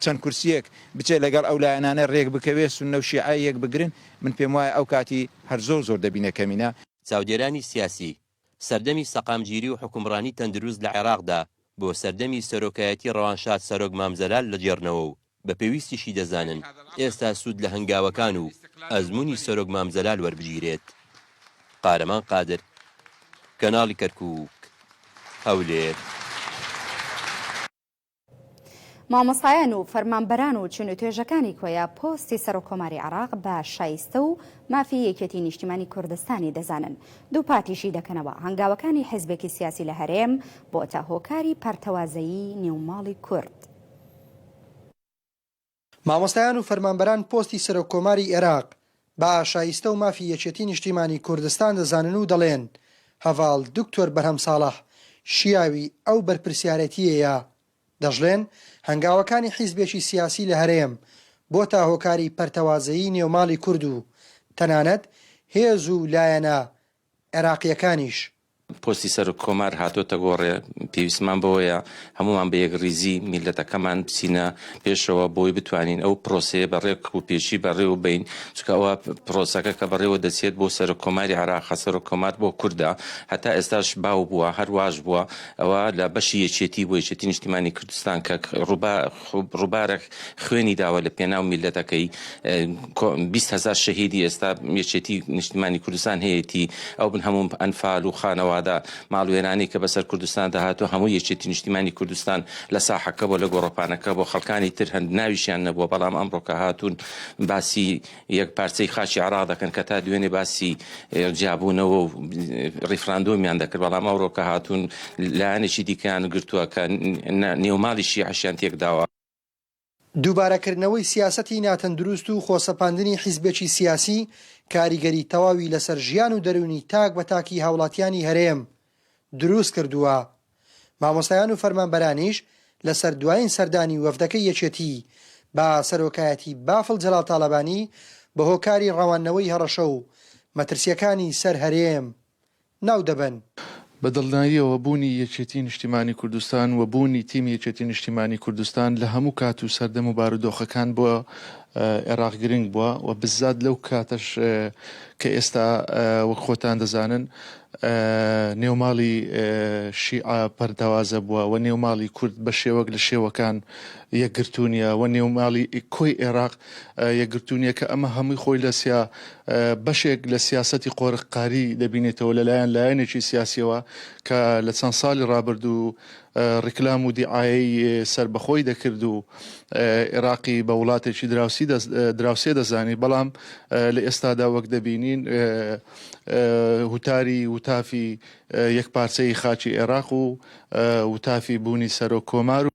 چەند کورسیەک بچێت لەگەڵ ئەو لایەنانە ڕێک بکەوێ سونە و شیعە یەک بگرن من پێم وایە ئەو کاتی هەر زۆر دەبینە کەمینە. چاودێرانی سیاسی سەردەمی سەقامگیری و حکومڕانی تەندروست لە عێراقدا بۆ سەردەمی سەرۆکایەتی ڕەوانشاد سەرۆک مامزەلال لە جێڕنەوە و بە پێویستیشی دەزانن ئێستا سوود لە هەنگاوەکان و ئەزمموی سەرۆک مامزەلال وەربگیرێت. قارەمان قادر، کەناڵی کەرکووک، هەولێر. مامۆستایان و فەرمانبەران و چونوتێژەکانی کۆیا پۆستی سەرۆکۆماری عێراق بە شایستە و مافی یەکێتی نیشتیمانی کوردستانی دەزانن دوو پاتیشی دەکەنەوە هەنگاوەکانی حیزبێکی سیاسی لە هەرێم بۆ تا هۆکاری پەرتەوازەیی نێوماڵی کورد. مامۆستایان و فەرمانبەران پۆستی سەرۆکۆماری عێراق بە شایستە و مافی یەکێتی نیشتیمانی کوردستان دەزانن و دەڵێن هەڤاڵ دکتۆر بەرهەم ساڵح شیاوی ئەو بەرپرسیارەتیەیە دەژڵێن هەنگاوەکانی حیزبێکی سیاسی لە هەرێم بۆ تا هۆکاری پەرتەوازەیی نێوماڵی کورد و تەنانەت هێز و لایەنە عێراقیەکانیش. پۆستی سەرۆکۆمار هاتۆتە گۆڕێ پێویستمان بەوەیە هەمومان بە یەکڕیزی میلەتەکەمان بچینە پێشەوە بۆی بتوانین ئەو پرۆسەیە بەڕێک و پێشی بەڕێوە بین چکە ئەوە پرۆسەکە کە بەڕێوە دەچێت بۆ سەرۆکۆماری عێراق سەرۆکۆمار بۆ کووردا هەتا ئێستاش باو بووە هەرواش بووە ئەوە لە بەشی یەکێتی بۆ یەکێتی نیشتیمانی کوردستان کە ڕووبارێک خوێنی داوە لە پێناو میلەتەکەی 20,000 شەهیدی ئێستا یەکێتی نیشتیمانی کوردستان هەیەی ئەو بن هەموو ئەنفال و خانەوە ماڵوێرانی کە بەسەر کوردستان داهاتوە هەموو یەکێتی نیشتیمانی کوردستان لە ساحەکە بۆ لە گۆڕەپانەکە بۆ خەڵکانی تر هەند ناویشیان نەبووە بەڵام ئەمڕۆکە هاتوون باسی یەک پارچەی خاچی عێراق دەکەن کە تا دوێنێ باسی جیابوونەوە و ڕیفراندۆمیان دەکرد بەڵام ئەوڕۆکە هاتوون لایەنێکی دیکەیان گرتووە کە نێوماڵی شیعەشیان تێک داوە. دووبارەکردنەوەی سیاسەتی ناتەندروست و خۆسەپاندنی حیزبێکی سیاسی کاریگەری تەواوی لەسەر ژیان و دەرونی تاک بە تاکی هاوڵاتیانی هەرێم دروست کردووە. مامۆستایان و فەرمانبەرانیش لەسەر دوایین سەردانی وەفدەکەی یەکێتی بە سەرۆکایەتی بافڵ جەلال تاڵەبانی بە هۆکاری ڕەوانەوەی هەڕەشە و مەترسیەکانی سەر هەرێم ناو دەبن. بەدڵناییەوە بوونی یەکێتی نیشتیمانی کوردستان و بوونی تیمی یەکێتی نیشتیمانی کوردستان لە هەموو کات و سەردەم و بارودۆخەکان بۆ عێراق گرنگ بووە و بزات لەو کاتەش کە ئێستا وەک خۆتان دەزانن نێوماڵی شیعە پەرتەوازە بووە و نێوماڵی کورد بە شێوەک لە شێوەکان یەکگرتوونیە و نێوماڵی کۆی عێراق یەکگرتوونیە کە ئەمە هەمووی خۆی لە بەشێک لە سیاسەتی قۆرقاری دەبینێتەوە لەلایەن لایەنێکی سیاسیەوە کە لە چەند ساڵی ڕابردوو ڕیکلام و دیعایی سربەخۆی دەکرد و عێراقی بە وڵاتێکی دراوسێ دەزانی بەڵام لە ئێستادا وەک دەبینین وتاری وتافی یەک پارچەی خاچی عێراق و وتافی بوونی سەرۆکۆمار و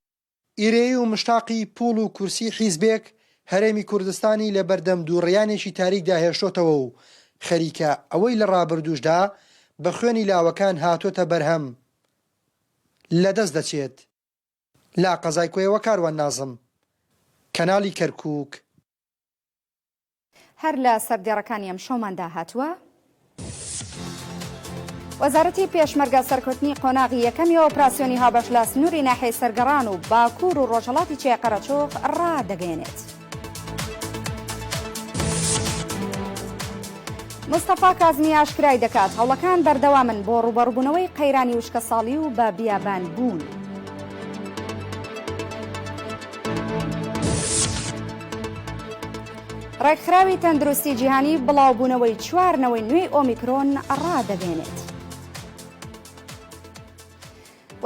ئیرەی و مشتاقی پوڵ و کورسی حیزبێک هەرێمی کوردستانی لە بەردەم دووڕیانێکی تاریکدا هێشتۆتەوە و خەریکە ئەوەی لە ڕابردووشدا بە خوێنی لاوەکان هاتۆتە بەرهەم لەدەست دەچێت. لا قەزای کۆیەوە کاروان نازم، کەناڵی کەرکووک. هەر لە سەردێڕەکانی ئەم شۆماندا هاتووە وەزارەتی پێشمەرگە سەرکەوتنی قۆناغی یەکەمی ئۆپراسیۆنی هابەش لە سنووری ناحیەی سەرگەڕان و باکوور و ڕۆژهەڵاتی چێقەرەچۆق ڕادەگەێنێت. مستەفا کازمی ئاشکرای دەکات هەوڵەکان بەردەوامن بۆ ڕوبەڕووبوونەوەی قەیرانی وشکە ساڵی و بە بیابان بوون. ڕێکخراوی تەندروستی جیهانی بڵاوبوونەوەی چوارنەوەی نوێی ئۆمیکرۆن ڕادەگەێنێت.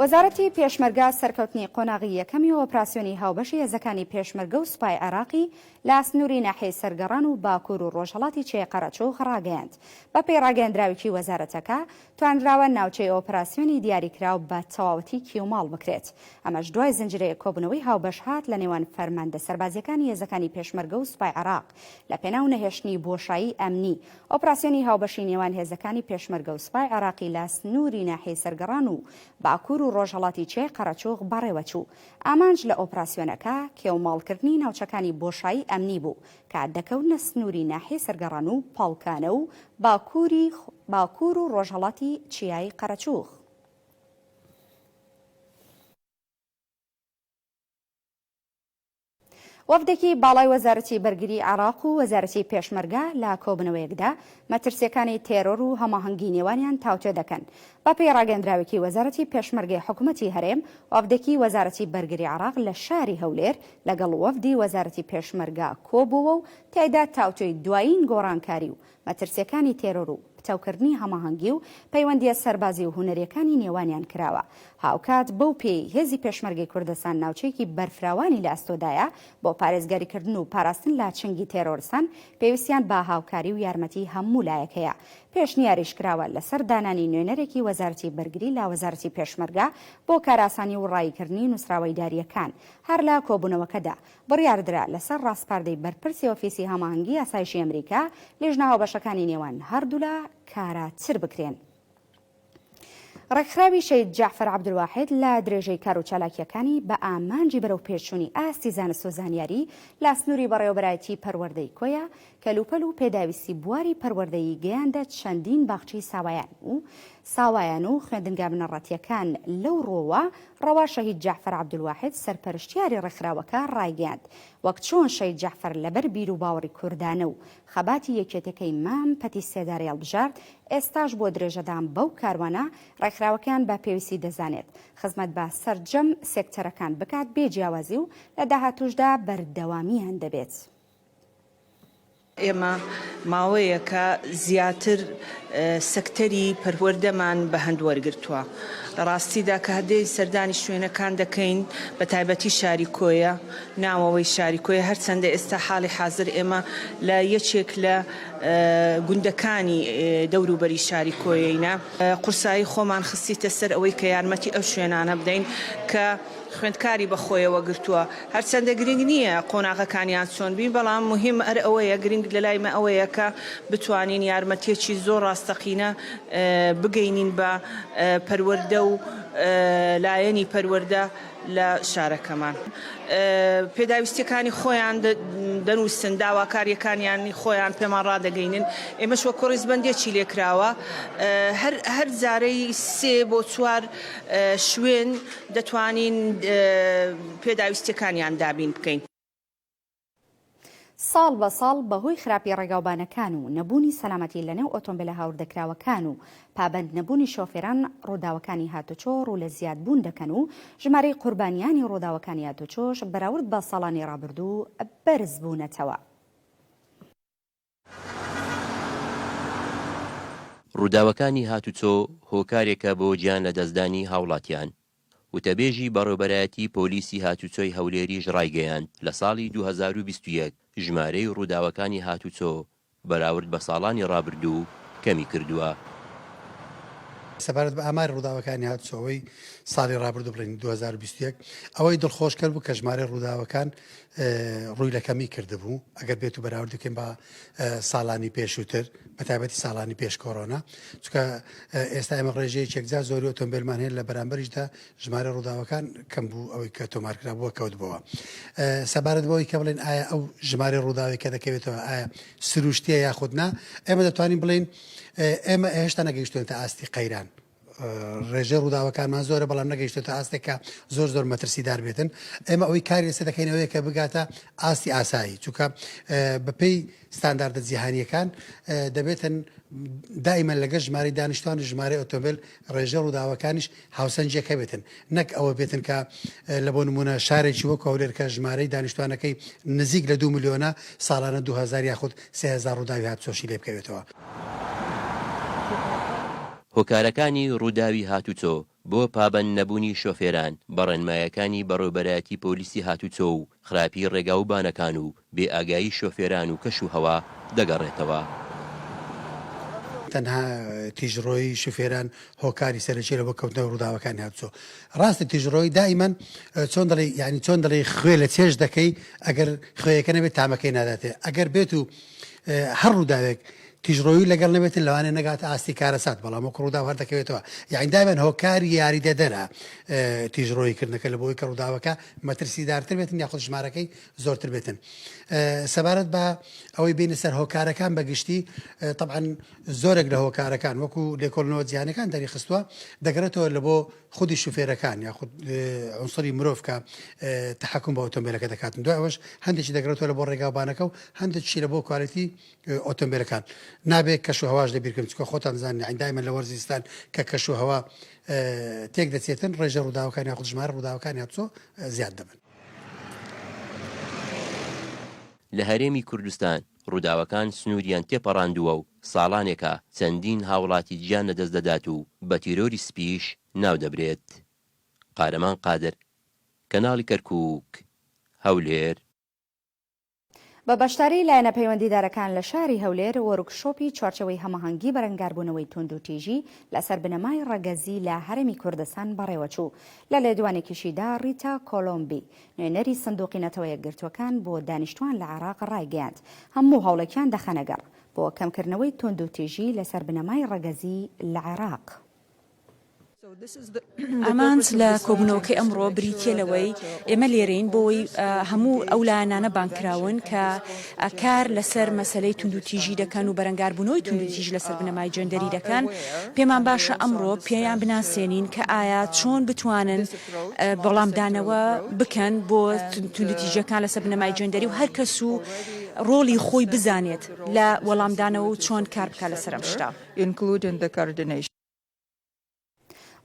وەزارەتی پێشمەرگا سەرکەوتنی قۆناغی یەکەمی ئۆپراسیۆنی هاوبەشی هێزەکانی پێشمەرگە و سوپای عێراقی لە ئاسنووری ناحیەی سەرگەڕان و باکوور و ڕۆژهەڵاتی چێ قەرەچۆخ ڕاگەیاند. بە پێی ڕاگەیاندراوێکی وەزارەتەکە توانراوە ناوچەی ئۆپراسیۆنی دیاریکراو بە تەواوەتی کیوماڵ بکرێت. ئەمەش دوای زنجیرەیە کۆبوونەوەی هاوبەش هات لە نێوان فەرماندە سەربازیەکانی هێزەکانی پێشمەرگە و سوپای عێراق لە پێناو نەهێشتنی بۆشایی ئەمنی. ئۆپراسیۆنی هاوبەشی نێوان هێزەکانی پێشمەرگە و سوپای عێراقی لە ئاسنووری ناحیەی سەرگەڕان و باکوور و ڕۆژهەڵاتی چێ قەرەچۆخ بەڕێوەچوو. ئامانج لە ئۆپراسیۆنەکە کێوماڵکردنی ناوچەکانی بۆشایی ئەمنی بوو کە دەکەونە سنووری ناحیەی سەرگەڕان و پاڵکانە و باکوور و ڕۆژهەڵاتی چیایی قەرەچۆخ. وەفدێکی باڵای وەزارەتی بەرگری عێراق و وەزارەتی پێشمەرگە لە کۆبنەوەیەکدا مەترسیەکانی تێرۆر و هەماهەنگی نێوانیان تاوتێ دەکەن. بە پێی ڕاگەیاندراوێکی وەزارەتی پێشمەرگەی حکوومەتی هەرێم وەفدێکی وەزارەتی بەرگری عێراق لە شاری هەولێر لەگەڵ وەفدی وەزارەتی پێشمەرگە کۆبووە و تیایدا تاوتۆی دوایین گۆڕانکاری و مەترسیەکانی تێرۆر و پتەوکردنی هەماهەنگی و پەیوەندیە سەربازی و هونەریەکانی نێوانیان کراوە. هاوکات بەو پێی هێزی پێشمەرگەی کوردستان ناوچەیەکی بەرفراوانی لە ئەستۆدایە بۆ پارێزگاریکردن و پاراستن لە چنگی تێرۆرستان پێویستیان بە هاوکاری و یارمەتی هەموو لایەکەیە. پێشنیاریش کراوە لەسەر دانانی نوێنەرێکی وەزارەتی بەرگری لا وەزارەتی پێشمەرگە بۆ کاراسانی و ڕایکردنی نووسراوەی داریەکان. هەر لە کۆبوونەوەکەدا بڕیاردرا لەسەر ڕاستپاردەی بەرپرسی ئۆفیسی هەماهەنگی ئاسایشی ئەمریکا لێژنە هاوبەشەکانی نێوان هەردوو لە کاراتر بکرێن. ڕێکخراوی شەید جەعفەر عەبدولواحید لە درێژەی کار و چالاکیەکانی بە ئامانجی بەرەو پێشچوونی ئاستی زانست و زانیاری لە سنووری بەڕێوەبەرایەتی پەروەردەی کۆیە کەلوپەل و پێداویستی بواری پەروەردەیی گەیاندە چەندین باخچی ساوایان و خوێندنگا بنەڕەتیەکان لەو ڕۆوە ڕەوا شەهید جەعفەر عەبدولواحید سەرپەرشتیاری ڕێکخراوەکە ڕایگەیاند وەک چۆن شەید جەعفەر لەبەر بیر و باوەڕی کوردانە و خەباتی یەکێتەکەی مام پەتی سێداری هەڵبژارد ئێستاش بۆ درێژەدان بەو کاروانە ڕێکخراوەکان بە پێویستی دەزانێت خزمەت بە سەرجەم سێکتەرەکان بکات بێجیاوازی و لە داهاتووشدا بەردەوامیان دەبێت. ئێمە ماوەیە کە زیاتر سەکتەری پەروەردەمان بە هەند وەرگرتووە. لە ڕاستیدا کە هەدەی سەردانی شوێنەکان دەکەین بە تایبەتی شاری کۆیە ناوەوەی شاری کۆیە هەرچەندە ئێستا حاڵی حاضر ئێمە لە یەکێک لە گوندەکانی دەوروبەری شاری کۆیەینە قورسایی خۆمان خستیتە سەر ئەوەی کە یارمەتی ئەو شوێنانە بدەین کە خوێندکاری بەخۆیەوە گرتووە. هەرچەندە گرنگ نییە قۆناغەکانیان چۆن بین بەڵام مهم ئەر ئەوەیە گرنگ لە لایمە ئەوەیە کە بتوانین یارمەتێکی زۆر ڕاستەقینە بگەینین بە پەروەردە و لایەنی پەروەردە لە شارەکەمان. پێداویستیەکانی خۆیان دەنووسن داواکاریەکانیانی خۆیان پێمان ڕادەگەینن. ئێمەش وەکو ڕیزبەندێکی لێکراوە هەر جارەی 3 بۆ 4 شوێن دەتوانین پێداویستیەکانیان دابین بکەین. ساڵ بە ساڵ بەهۆی خراپی ڕێگاوبانەکان و نەبوونی سەلامەتی لەنێو ئۆتۆمبیلە هاوردەکراوەکان و پابند نەبوونی شۆفێران ڕووداوەکانی هاتوچۆ ڕوو لە زیادبوون دەکەن و ژمارەی قوربانیانی ڕووداوەکانی هاتوچۆش بەراورد بە ساڵانی ڕابردوو بەرز بوونەتەوە. ڕووداوەکانی هاتوچۆ هۆکارێکە بۆ گیان لە دەستدانی هاوڵاتیان. وتەبێژی بەڕێوەبەرایەتی پۆلیسی هاتوچۆی هەولێریش ڕایگەیاند لە ساڵی 2021 ژمارەی ڕووداوەکانی هاتوچۆ بەراورد بە ساڵانی ڕابردوو کەمی کردووە. سەبارەت بە ئاماری ڕووداوەکانی هاتوچۆوەی ساڵی ڕابردوو بڵین 2021 ئەوەی دڵخۆش کرد بوو کە ژمارەی ڕووداوەکان ڕووی لە کەمی کردبوو ئەگەر بێت و بەراورد دەکەین بە ساڵانی پێشووتر بە تایبەتی ساڵانی پێش کۆڕۆنا چونکە ئێستا ئێمە ڕێژەیە چێکجار زۆری ئۆتۆمبیلمان هەیە لە بەرامبەریشدا ژمارە ڕووداوەکان کەم بوو ئەوەی کە تۆمارکرا بووە کەوتبەوە. سەبارەت بەوەی کە بڵێن ئایا ئەو ژمارە ڕووداوی کە دەکەوێتەوە ئایا سروشتیە یاخودنا ئێمە دەتوانین بڵین ئێمە هێشتا نەگەیشتوێتە ئاستی قەیران. ڕێژە ڕووداوەکانمان زۆرە بەڵام نەگەیشتێتە ئاستێکە زۆر مەترسیدار بێتن. ئێمە ئەوەی کاری لەسەر دەکەینەوەیە کە بگاتە ئاستی ئاسایی چونکە بەپێی ستانداردە جیهانیەکان دەبێتن دائیمەن لەگە ژمارەی دانیشتوانی ژمارە ئۆتۆمبیل ڕێژە ڕووداوەکانیش هاوسەنجەکە بێتن نەک ئەوە بێتن کە لە بۆ نمونە شارێکی وەکو هەولێر کە ژمارەی دانیشتوانەکەی نزیک لە 2 ملیۆنە ساڵانە 2000 یاخود 3000 ڕووداوی هاتوچۆشی لێ بکەوێتەوە. هۆکارەکانی ڕووداوی هاتوچۆ بۆ پابەند نەبوونی شۆفێران بە ڕێنمایەکانی بەڕێوەبەرایەتی پۆلیسی هاتوچۆ و خراپی ڕێگا و بانەکان و بێئاگایی شۆفێران و کەش و هەوا دەگەڕێتەوە. تەنها تیژڕۆی شوفێران هۆکاری سەرچێرە بۆ کەوتنەوە ڕووداوەکانی هاتوچۆ. ڕاستی تیژڕۆی دائیمەن چۆن دەڵێ یعنی چۆن دەڵێ خوێ لە چێژ دەکەی ئەگەر خوێیەکە نەبێت تامەکەی ناداتێ ئەگەر بێت و هەر ڕووداوێک تیژڕۆیی لەگەڵ نەبێتن لەوانێ نەگات ئاستی کارەسات بەڵام وەک ڕوودا هەر دەکەوێتەوە یعنی دائیمەن هۆکاری یاریدەدەرە تیژڕۆیکردنەکە لە بۆی کە ڕووداوەکە مەترسیدارتر بێتن یاخود ژمارەکەی زۆرتر بێتن. سەبارەت بە ئەوەی بینە سەر هۆکارەکان بەگشتی طبعاً زۆرێک لە هۆکارەکان وەکو لێکۆڵنەوە جیهانەکان دەریخستووە دەگرێتەوە لە بۆ خودی شوفێرەکان یاخود عنصری مرۆڤ کە تحکم بە ئۆتۆمبیلەکە دەکاتن. دوای ئەوەش هەندێکی دەگرێتەوە لە بۆ ڕێگابانەکە و هەندێکشی لە بۆ کوالیتی ئۆتۆمبیلەکان. نابێت کەش و هەواش لەبیرکەم چکە خۆتان زانانی عیندایمە لە وەرزستان کە کەش و هەوا تێک دەچێتن ڕێژە ڕووداوەکان یاخود ژمارە ڕووداوەکان یاچۆ زیاد دەبن. لە هەرێمی کوردستان ڕووداوەکان سنووریان تێپەڕاندووە و ساڵانێکە چەندین هاوڵاتی گیان لەدەست دەدات و بە تیرۆری سپیش ناو دەبرێت. قارەمان قادر، کەناڵی کەرکووک، هەولێر. بە بەشداری لایەنە پەیوەندیدارەکان لە شاری هەولێر وەرکشۆپی چوارچەوەی هەماهەنگی بەرەنگاربوونەوەی توندوتیژی لەسەر بنەمای ڕەگەزی لە هەرێمی کوردستان بەڕێوەچوو. لە لێدوانێکیشیدا ڕیتا کۆلۆمبی نوێنەری سندوقی نەتەوە یەکگرتوەکان بۆ دانیشتوان لە عێراق ڕایگەیاند هەموو هەوڵێکیان دەخەنەگەڕ بۆ کەمکردنەوەی توندوتیژی لەسەر بنەمای ڕەگەزی لە عێراق. ئەمانج لە کۆبوونەوەکەی ئەمڕۆ بریتێلەوەی ئێمە لێرەین بۆی هەموو ئەو لایەنانە بانکراون کە کار لەسەر مەسلەی توندوتیژی دەکەن و بەرەنگاربوونەوەی توندوتیژ لەسەر بنەمای جەندەری دەکەن. پێمان باشە ئەمڕۆ پێیان بناسێنین کە ئایا چۆن بتوانن بەڵامدانەوە بکەن بۆ توندوتیژەکان لەسەر بنەمای جەندەری و هەر کەس و ڕۆڵی خۆی بزانێت لە وەڵامدانەوە و چۆن کار بکە لەسەر ئەم شتە.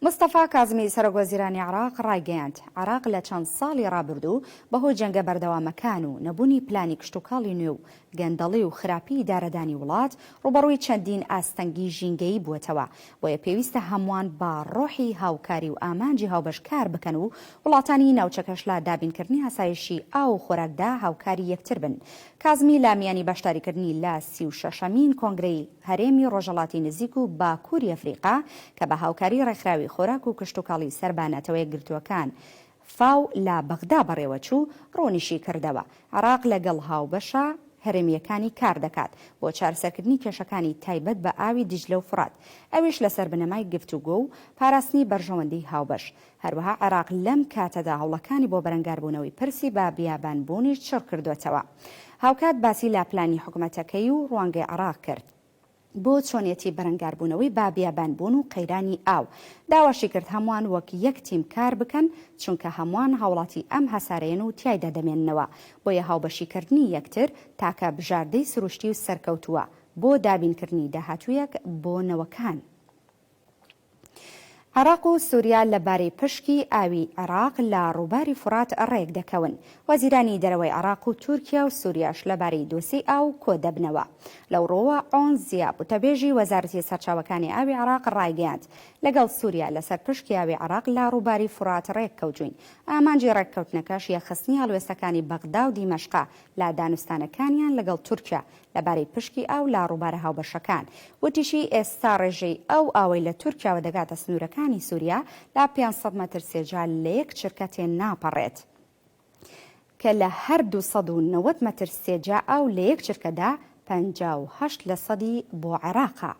مستەفا کازمی سەرۆکوەزیرانی عێراق ڕایگەیاند عێراق لە چەند ساڵی ڕابردوو بەهۆی جەنگە بەردەوامەکان و نەبوونی پلانی کشتوکاڵی نوێ و گەندەڵی و خراپی ئیدارەدانی وڵات ڕوبەڕووی چەندین ئاستەنگی ژینگەیی بووەتەوە بۆیە پێویستە هەمووان با ڕۆحی هاوکاری و ئامانجی هاوبەشکار بکەن و وڵاتانی ناوچەکەش لە دابینکردنی هەسایشی ئاو و خۆراکدا هاوکاری یەکتر بن. کازمی لامیانی بەشداریکردنی لە 36مین کۆنگرەی هەرێمی ڕۆژهەڵاتی نزیک و باکووری ئەفریقا کە بە هاوکاری ڕێکخراوی خۆراک و کشتوکاڵی سەربانەتەوە یەکگرتووەکان فاو لە بەغدا بەڕێوەچوو ڕۆنیشی کردەوە. عێراق لەگەڵ هاوبەشە هەرێمیەکانی کار دەکات بۆ چارەسەرکردنی کێشەکانی تایبەت بە ئاوی دیجلە و فرات ئەویش لەسەر بنەمای گفتوگۆ و پاراستنی بەرژەوەندی هاوبەش. هەروەها عێراق لەم کاتەدا هەوڵەکانی بۆ بەرەنگاربوونەوەی پرسی بە بیابانبوونی چڕ کردوێتەوە. هاوکات باسی لا پلانی حکوومەتەکەی و ڕوانگەی عێراق کرد بۆ چۆنیەتی بەرەنگاربوونەوەی با بیابانبوون و قەیرانی ئاو. داواشی کرد هەمووان وەک یەک تیم کار بکەن چونکە هەمووان هاوڵاتی ئەم هەسارەیەن و تیایدا دەمێننەوە بۆیە هاوبەشیکردنی یەکتر تاکە بژاردەی سروشتی و سەرکەوتووە بۆ دابینکردنی داهاتوویەک بۆ نەوەکان. عێراق و سووریا لەبارەی پشکی ئاوی عێراق لە ڕووباری فرات ڕێک دەکەون. وەزیرانی دەرەوەی عێراق و تورکیا و سووریاش لەبارەی دۆسی ئاو کۆ دەبنەوە. لەو ڕۆوە ئۆنزیا بوتەبێژی وەزارەتی سەرچاوەکانی ئاوی عێراق ڕایگەیاند لەگەڵ سووریا لەسەر پشکی ئاوی عێراق لە ڕووباری فرات ڕێک کەوتوین. ئامانجی ڕێککەوتنەکەش یەخستنی هەڵوێستەکانی بەغدا و دیمەشقا لە دانوستانەکانیان لەگەڵ تورکیا لەبارەی پشکی ئاو لە ڕووبارە هاوبەشەکان. وتیشی ئێستا ڕێژەی ئەو ئاوەی لە تورکیاوە دەگاتە سنوورەکانی سووریا لە 500 مەتر سێجا لە یەک چرکەتێ ناپەڕێت کە لە هەر 290 مەتر سێجا ئاو لە یەک چرکەدا 58% بۆ عێراقا.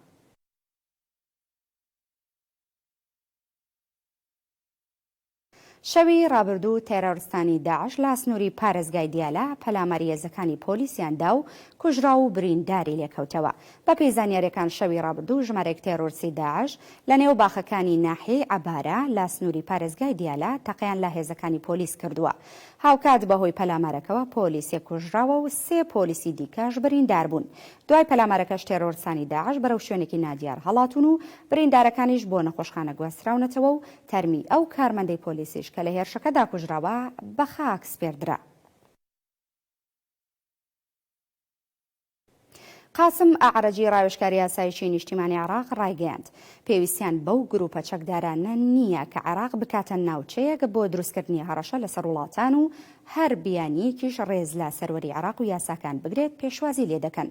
شەوی ڕابردوو تێرۆریستانی داعش لە سنووری پارێزگای دیالە پەلاماری هێزەکانی پۆلیسیاندا و کوژرا و برینداری لێکەوتەوە. بە پێی زانیاریەکان شەوی ڕابردوو ژمارەیەک تێرۆریستی داعش لە نێو باخەکانی ناحیەی عەبارە لە سنووری پارێزگای دیالە تەقیان لە هێزەکانی پۆلیس کردووە. هاوکات بەهۆی پەلامارەکەەوە پۆلیسیە کوژراوە و 3 پۆلیسی دیکەش بریندار بوون. دوای پەلامارەکەش تێرۆریستانی داعش بەرەو شوێنێکی نادیار هەڵاتون و بریندارەکانیش بۆ نەخۆشخانە گواستراونەتەوە و تەرمی ئەو کارمەندەی پۆلیسیش کە لە هێرشەکەدا کوژراوە بە خاک سپێردرا. قاسم ئاعرەجی ڕاوێژکاری یاساییی نیشتیمانی عێراق ڕایگەیاند پێویستیان بەو گروپە چەکدارانە نییە کە عێراق بکاتە ناوچەیەک بۆ دروستکردنی هەڕەشە لەسەر وڵاتان و هەر بیانیەکیش ڕێز لە سەروەری عێراق و یاساکان بگرێت پێشوازی لێ دەکەن.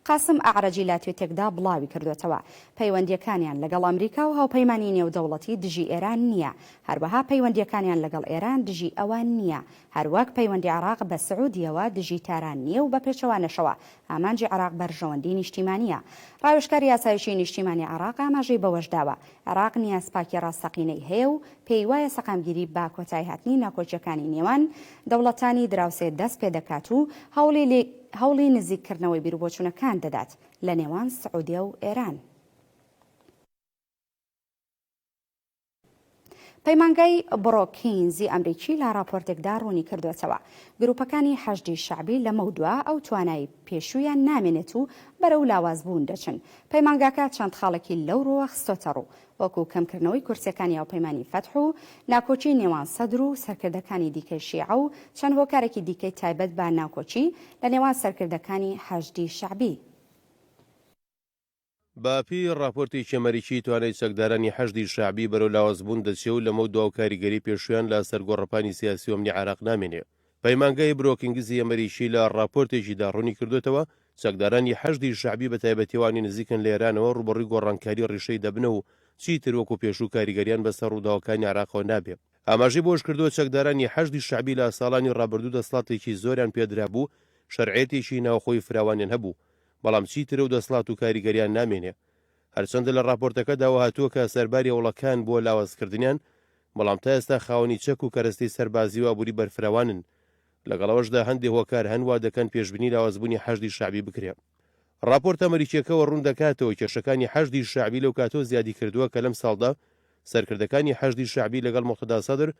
قاسم ئاعرەجی لا توێتێکدا بڵاوی کردوێتەوە پەیوەندیەکانیان لەگەڵ ئەمریکا و هاوپەیمانی نێودەوڵەتی دژی ئێران نییە، هەروەها پەیوەندیەکانیان لەگەڵ ئێران دژی ئەوان نییە، هەروەک پەیوەندی عێراق بە سعودیەوە دژی تاران نییە و بە پێچەوانەشەوە ئامانجی عێراق بەرژەوەندی نیشتیمانیە. ڕاوێژکاری یاساییی نیشتیمانی عێراق ئاماژەی بەوەش داوە عێراق نیازپاکی ڕاستەقینەی هەیە و پێی وایە سەقامگیری با کۆتایی هاتنی ناکۆچیەکانی نێوان دەوڵەتانی دراوسێ دەست پێ دەکات و هەوڵی نزیککردنەوەی بیربۆچوونەکان دەدات لە نێوان سعودیە و ئێران. پەیمانگای بڕۆکینزی ئەمریکی لە راپۆرتێکدا ڕوونی کردوێتەوە گروپەکانی حەشدی شەعبی لە مەودووە ئەو توانای پێشویان نامێنێت و بەرەو لاوازبوون دەچن. پەیمانگاکە چەند خاڵێکی لەو ڕۆوە خستۆتە ڕوو وەکو کەمکردنەوەی کورسیەکانی هاوپەیمانی فەتح و ناکۆچی نێوان سەدر و سەرکردەکانی دیکەی شیعە و چەند هۆکارێکی دیکەی تایبەت بە ناکۆچی لە نێوان سەرکردەکانی حەشدی شەعبی. باپی راپۆرتی ئەمریکی توانای چەکدارانی حەشدی شەعبی بەرەو لاوازبوون دەچێت و لەمە دواو کاریگەری پێشویان لە سەرگۆڕەپانی سیاسی و ئەمنی عێراق نامێنێ. پەیمانگای بڕۆکینگزی ئەمریکی لە راپۆرتێکیدا ڕوونی کردوێتەوە چەکدارانی حەشدی شەعبی بە تایبەتیوانی نزیکن لە ئێرانەوە ڕوبەڕووی گۆڕانکاری ڕیشەی دەبنە و چیتر وەکو پێشوو کاریگەریان بەسەر ڕووداوەکانی عێراقەوە نابێ. ئاماژەی بۆش کردووە چەکدارانی حەشدی شەعبی لە ساڵانی ڕابردوو دەسڵاتێکی زۆریان پێدرا بوو شەرعێتێکی ناوخۆی فراوانیان هەبوو بەڵام چیتر و دەسڵات و کاریگەریان نامێنێ. هەرچەندە لە راپۆرتەکەداوە هاتووە کە سەرباری وڵەکان بۆ لاوازکردنیان بەڵام تا ئێستا خاوەنی چەک و کەرەستەی سەربازی و ئابووری بەرفراوانن. لەگەڵەوەشدا هەندێک هۆکار هەنوا دەکەن پێشبینی لاوازبوونی حەشدی شەعبی بکرێت. راپۆرتە ئەمریکیەکەەوە ڕوون دەکاتەوە کێشەکانی حەشدی شەعبی لەو کاتۆ زیادی کردووە کە لەم ساڵدا سەرکردەکانی حەشدی شەعبی لەگەڵ موقتەدا سەدر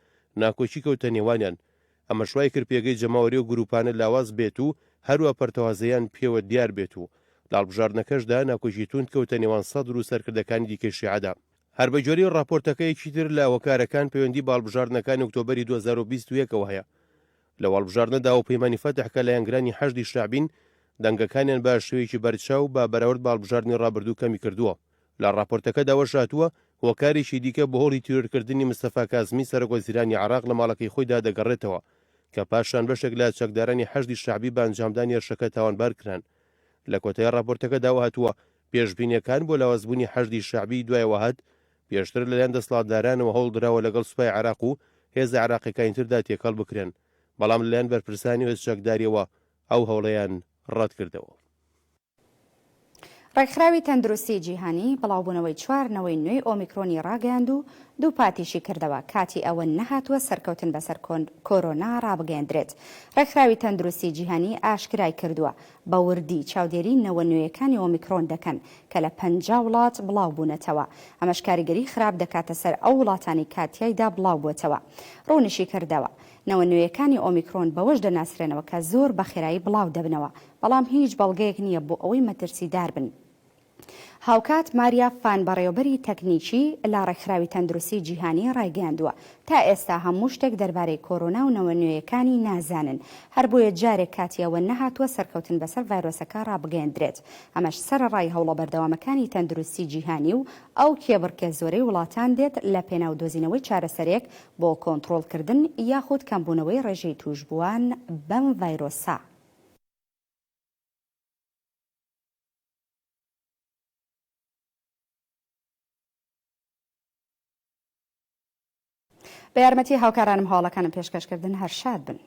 ناکۆچی کەوتە نێوانیان. ئەمە شوای کرد پێگەی جەماوەری و گروپانە لاواز بێت و هەروە پەرتەوازەیان پێوە دیار بێت و لاڵبژاردنەکەشدا ناکۆچی توند کەوتە نێوان سەدر و سەرکردەکانی دیکەی شیعەدا. هەر بەجۆری راپۆرتەکەیەکی تر لە هۆکارەکان پەیوەندی باڵبژاردنەکانی ئۆکتۆبەری 2021ەوە هەیە. لە واڵبژاردنەدا و پەیمانی فەتح کە لە یانگرانی حەشدی شەعبین دەنگەکانیان بە شێوەیەکی بەرچاو بە بەراورد باڵبژاردننی ڕابردوو کەمی کردووە. لە راپۆرتەکەداوە شاتووە هۆکارێکی دیکە بە هۆڵی تیرۆرکردنی مستەفا کازمی سەرۆکوەزیرانی عێراق لە ماڵەکەی خۆیدا دەگەڕێتەوە کە پاشان بەشێک لە چەکدارانی حەشدی شەعبی بە ئەنجامدانی هێرشەکە تاوانبار کران. لە کۆتایی راپۆرتەکەداوە هاتووە پێشبینیەکان بۆ لاوازبوونی حەشدی شەعبی دوایەوە هات پێشتر لەلایەن دەسەڵاتدارانەوە هەوڵ درراوە لەگەڵ سوپای عێراق و هێزە عێراقیەکانتردا تێکەڵ بکرێن بەڵام لەلایەن بەرپرسانی و چەکداریەوە ئەو هەوڵەیان ڕەت کردەوە. ڕێکخراوی تەندروستی جیهانی بڵاوبوونەوەی چوارنەوەی نوێی ئۆمیکرۆنی ڕاگەاند و دوو پاتیشی کردەوە کاتی ئەوە نەهاتووە سەرکەوتن بەسەر کۆرۆنا ڕابگەیاندرێت. ڕێکخراوی تەندروستی جیهانی ئاشکرای کردووە بە وردی چاودێری نەوە نوێیەکانی ئۆمیکرۆن دەکەن کە لە 50 وڵات بڵاو بوونەتەوە. ئەمەش کاریگەری خراپ دەکاتە سەر ئەو وڵاتانی کاتیایدا بڵاو بووتەوە. ڕوونیشی کردەوە نەوە نوێیەکانی ئۆمیکرۆن بەوەش دەناسرێنەوە کە زۆر بە خێرایی بڵاو دەبنەوە بەڵام هیچ بەڵگەیەک نییە بۆ ئەوەی مەترسیدار بن. هاوکات ماریا فان بەڕێوەبەری تەکنیکی لە ڕێکخراوی تەندروستی جیهانی ڕایگەاندووە تا ئێستا هەموو شتێک دەربارەی کۆرۆنا و نەوە نوێیەکانی نازانن هەر بۆیە جارێک کاتیەوە نەهاتووە سەرکەوتن بەسەر ڤایرۆسەکە ڕابگەیاندرێت. ئەمەش سەرڕای هەوڵە بەردەوامەکانی تەندروستی جیهانی و ئەو کێبڕکێ زۆرەی وڵاتان دێت لە پێناودۆزینەوەی چارەسەرێک بۆ کۆنتڕۆڵکردن یاخود کەمبوونەوەی ڕێژەی توشبووان بەم ڤایرۆسە. بە یارمەتی هاوکارانم هەواڵەکانم پێشکەشکردن هەر شاد بن.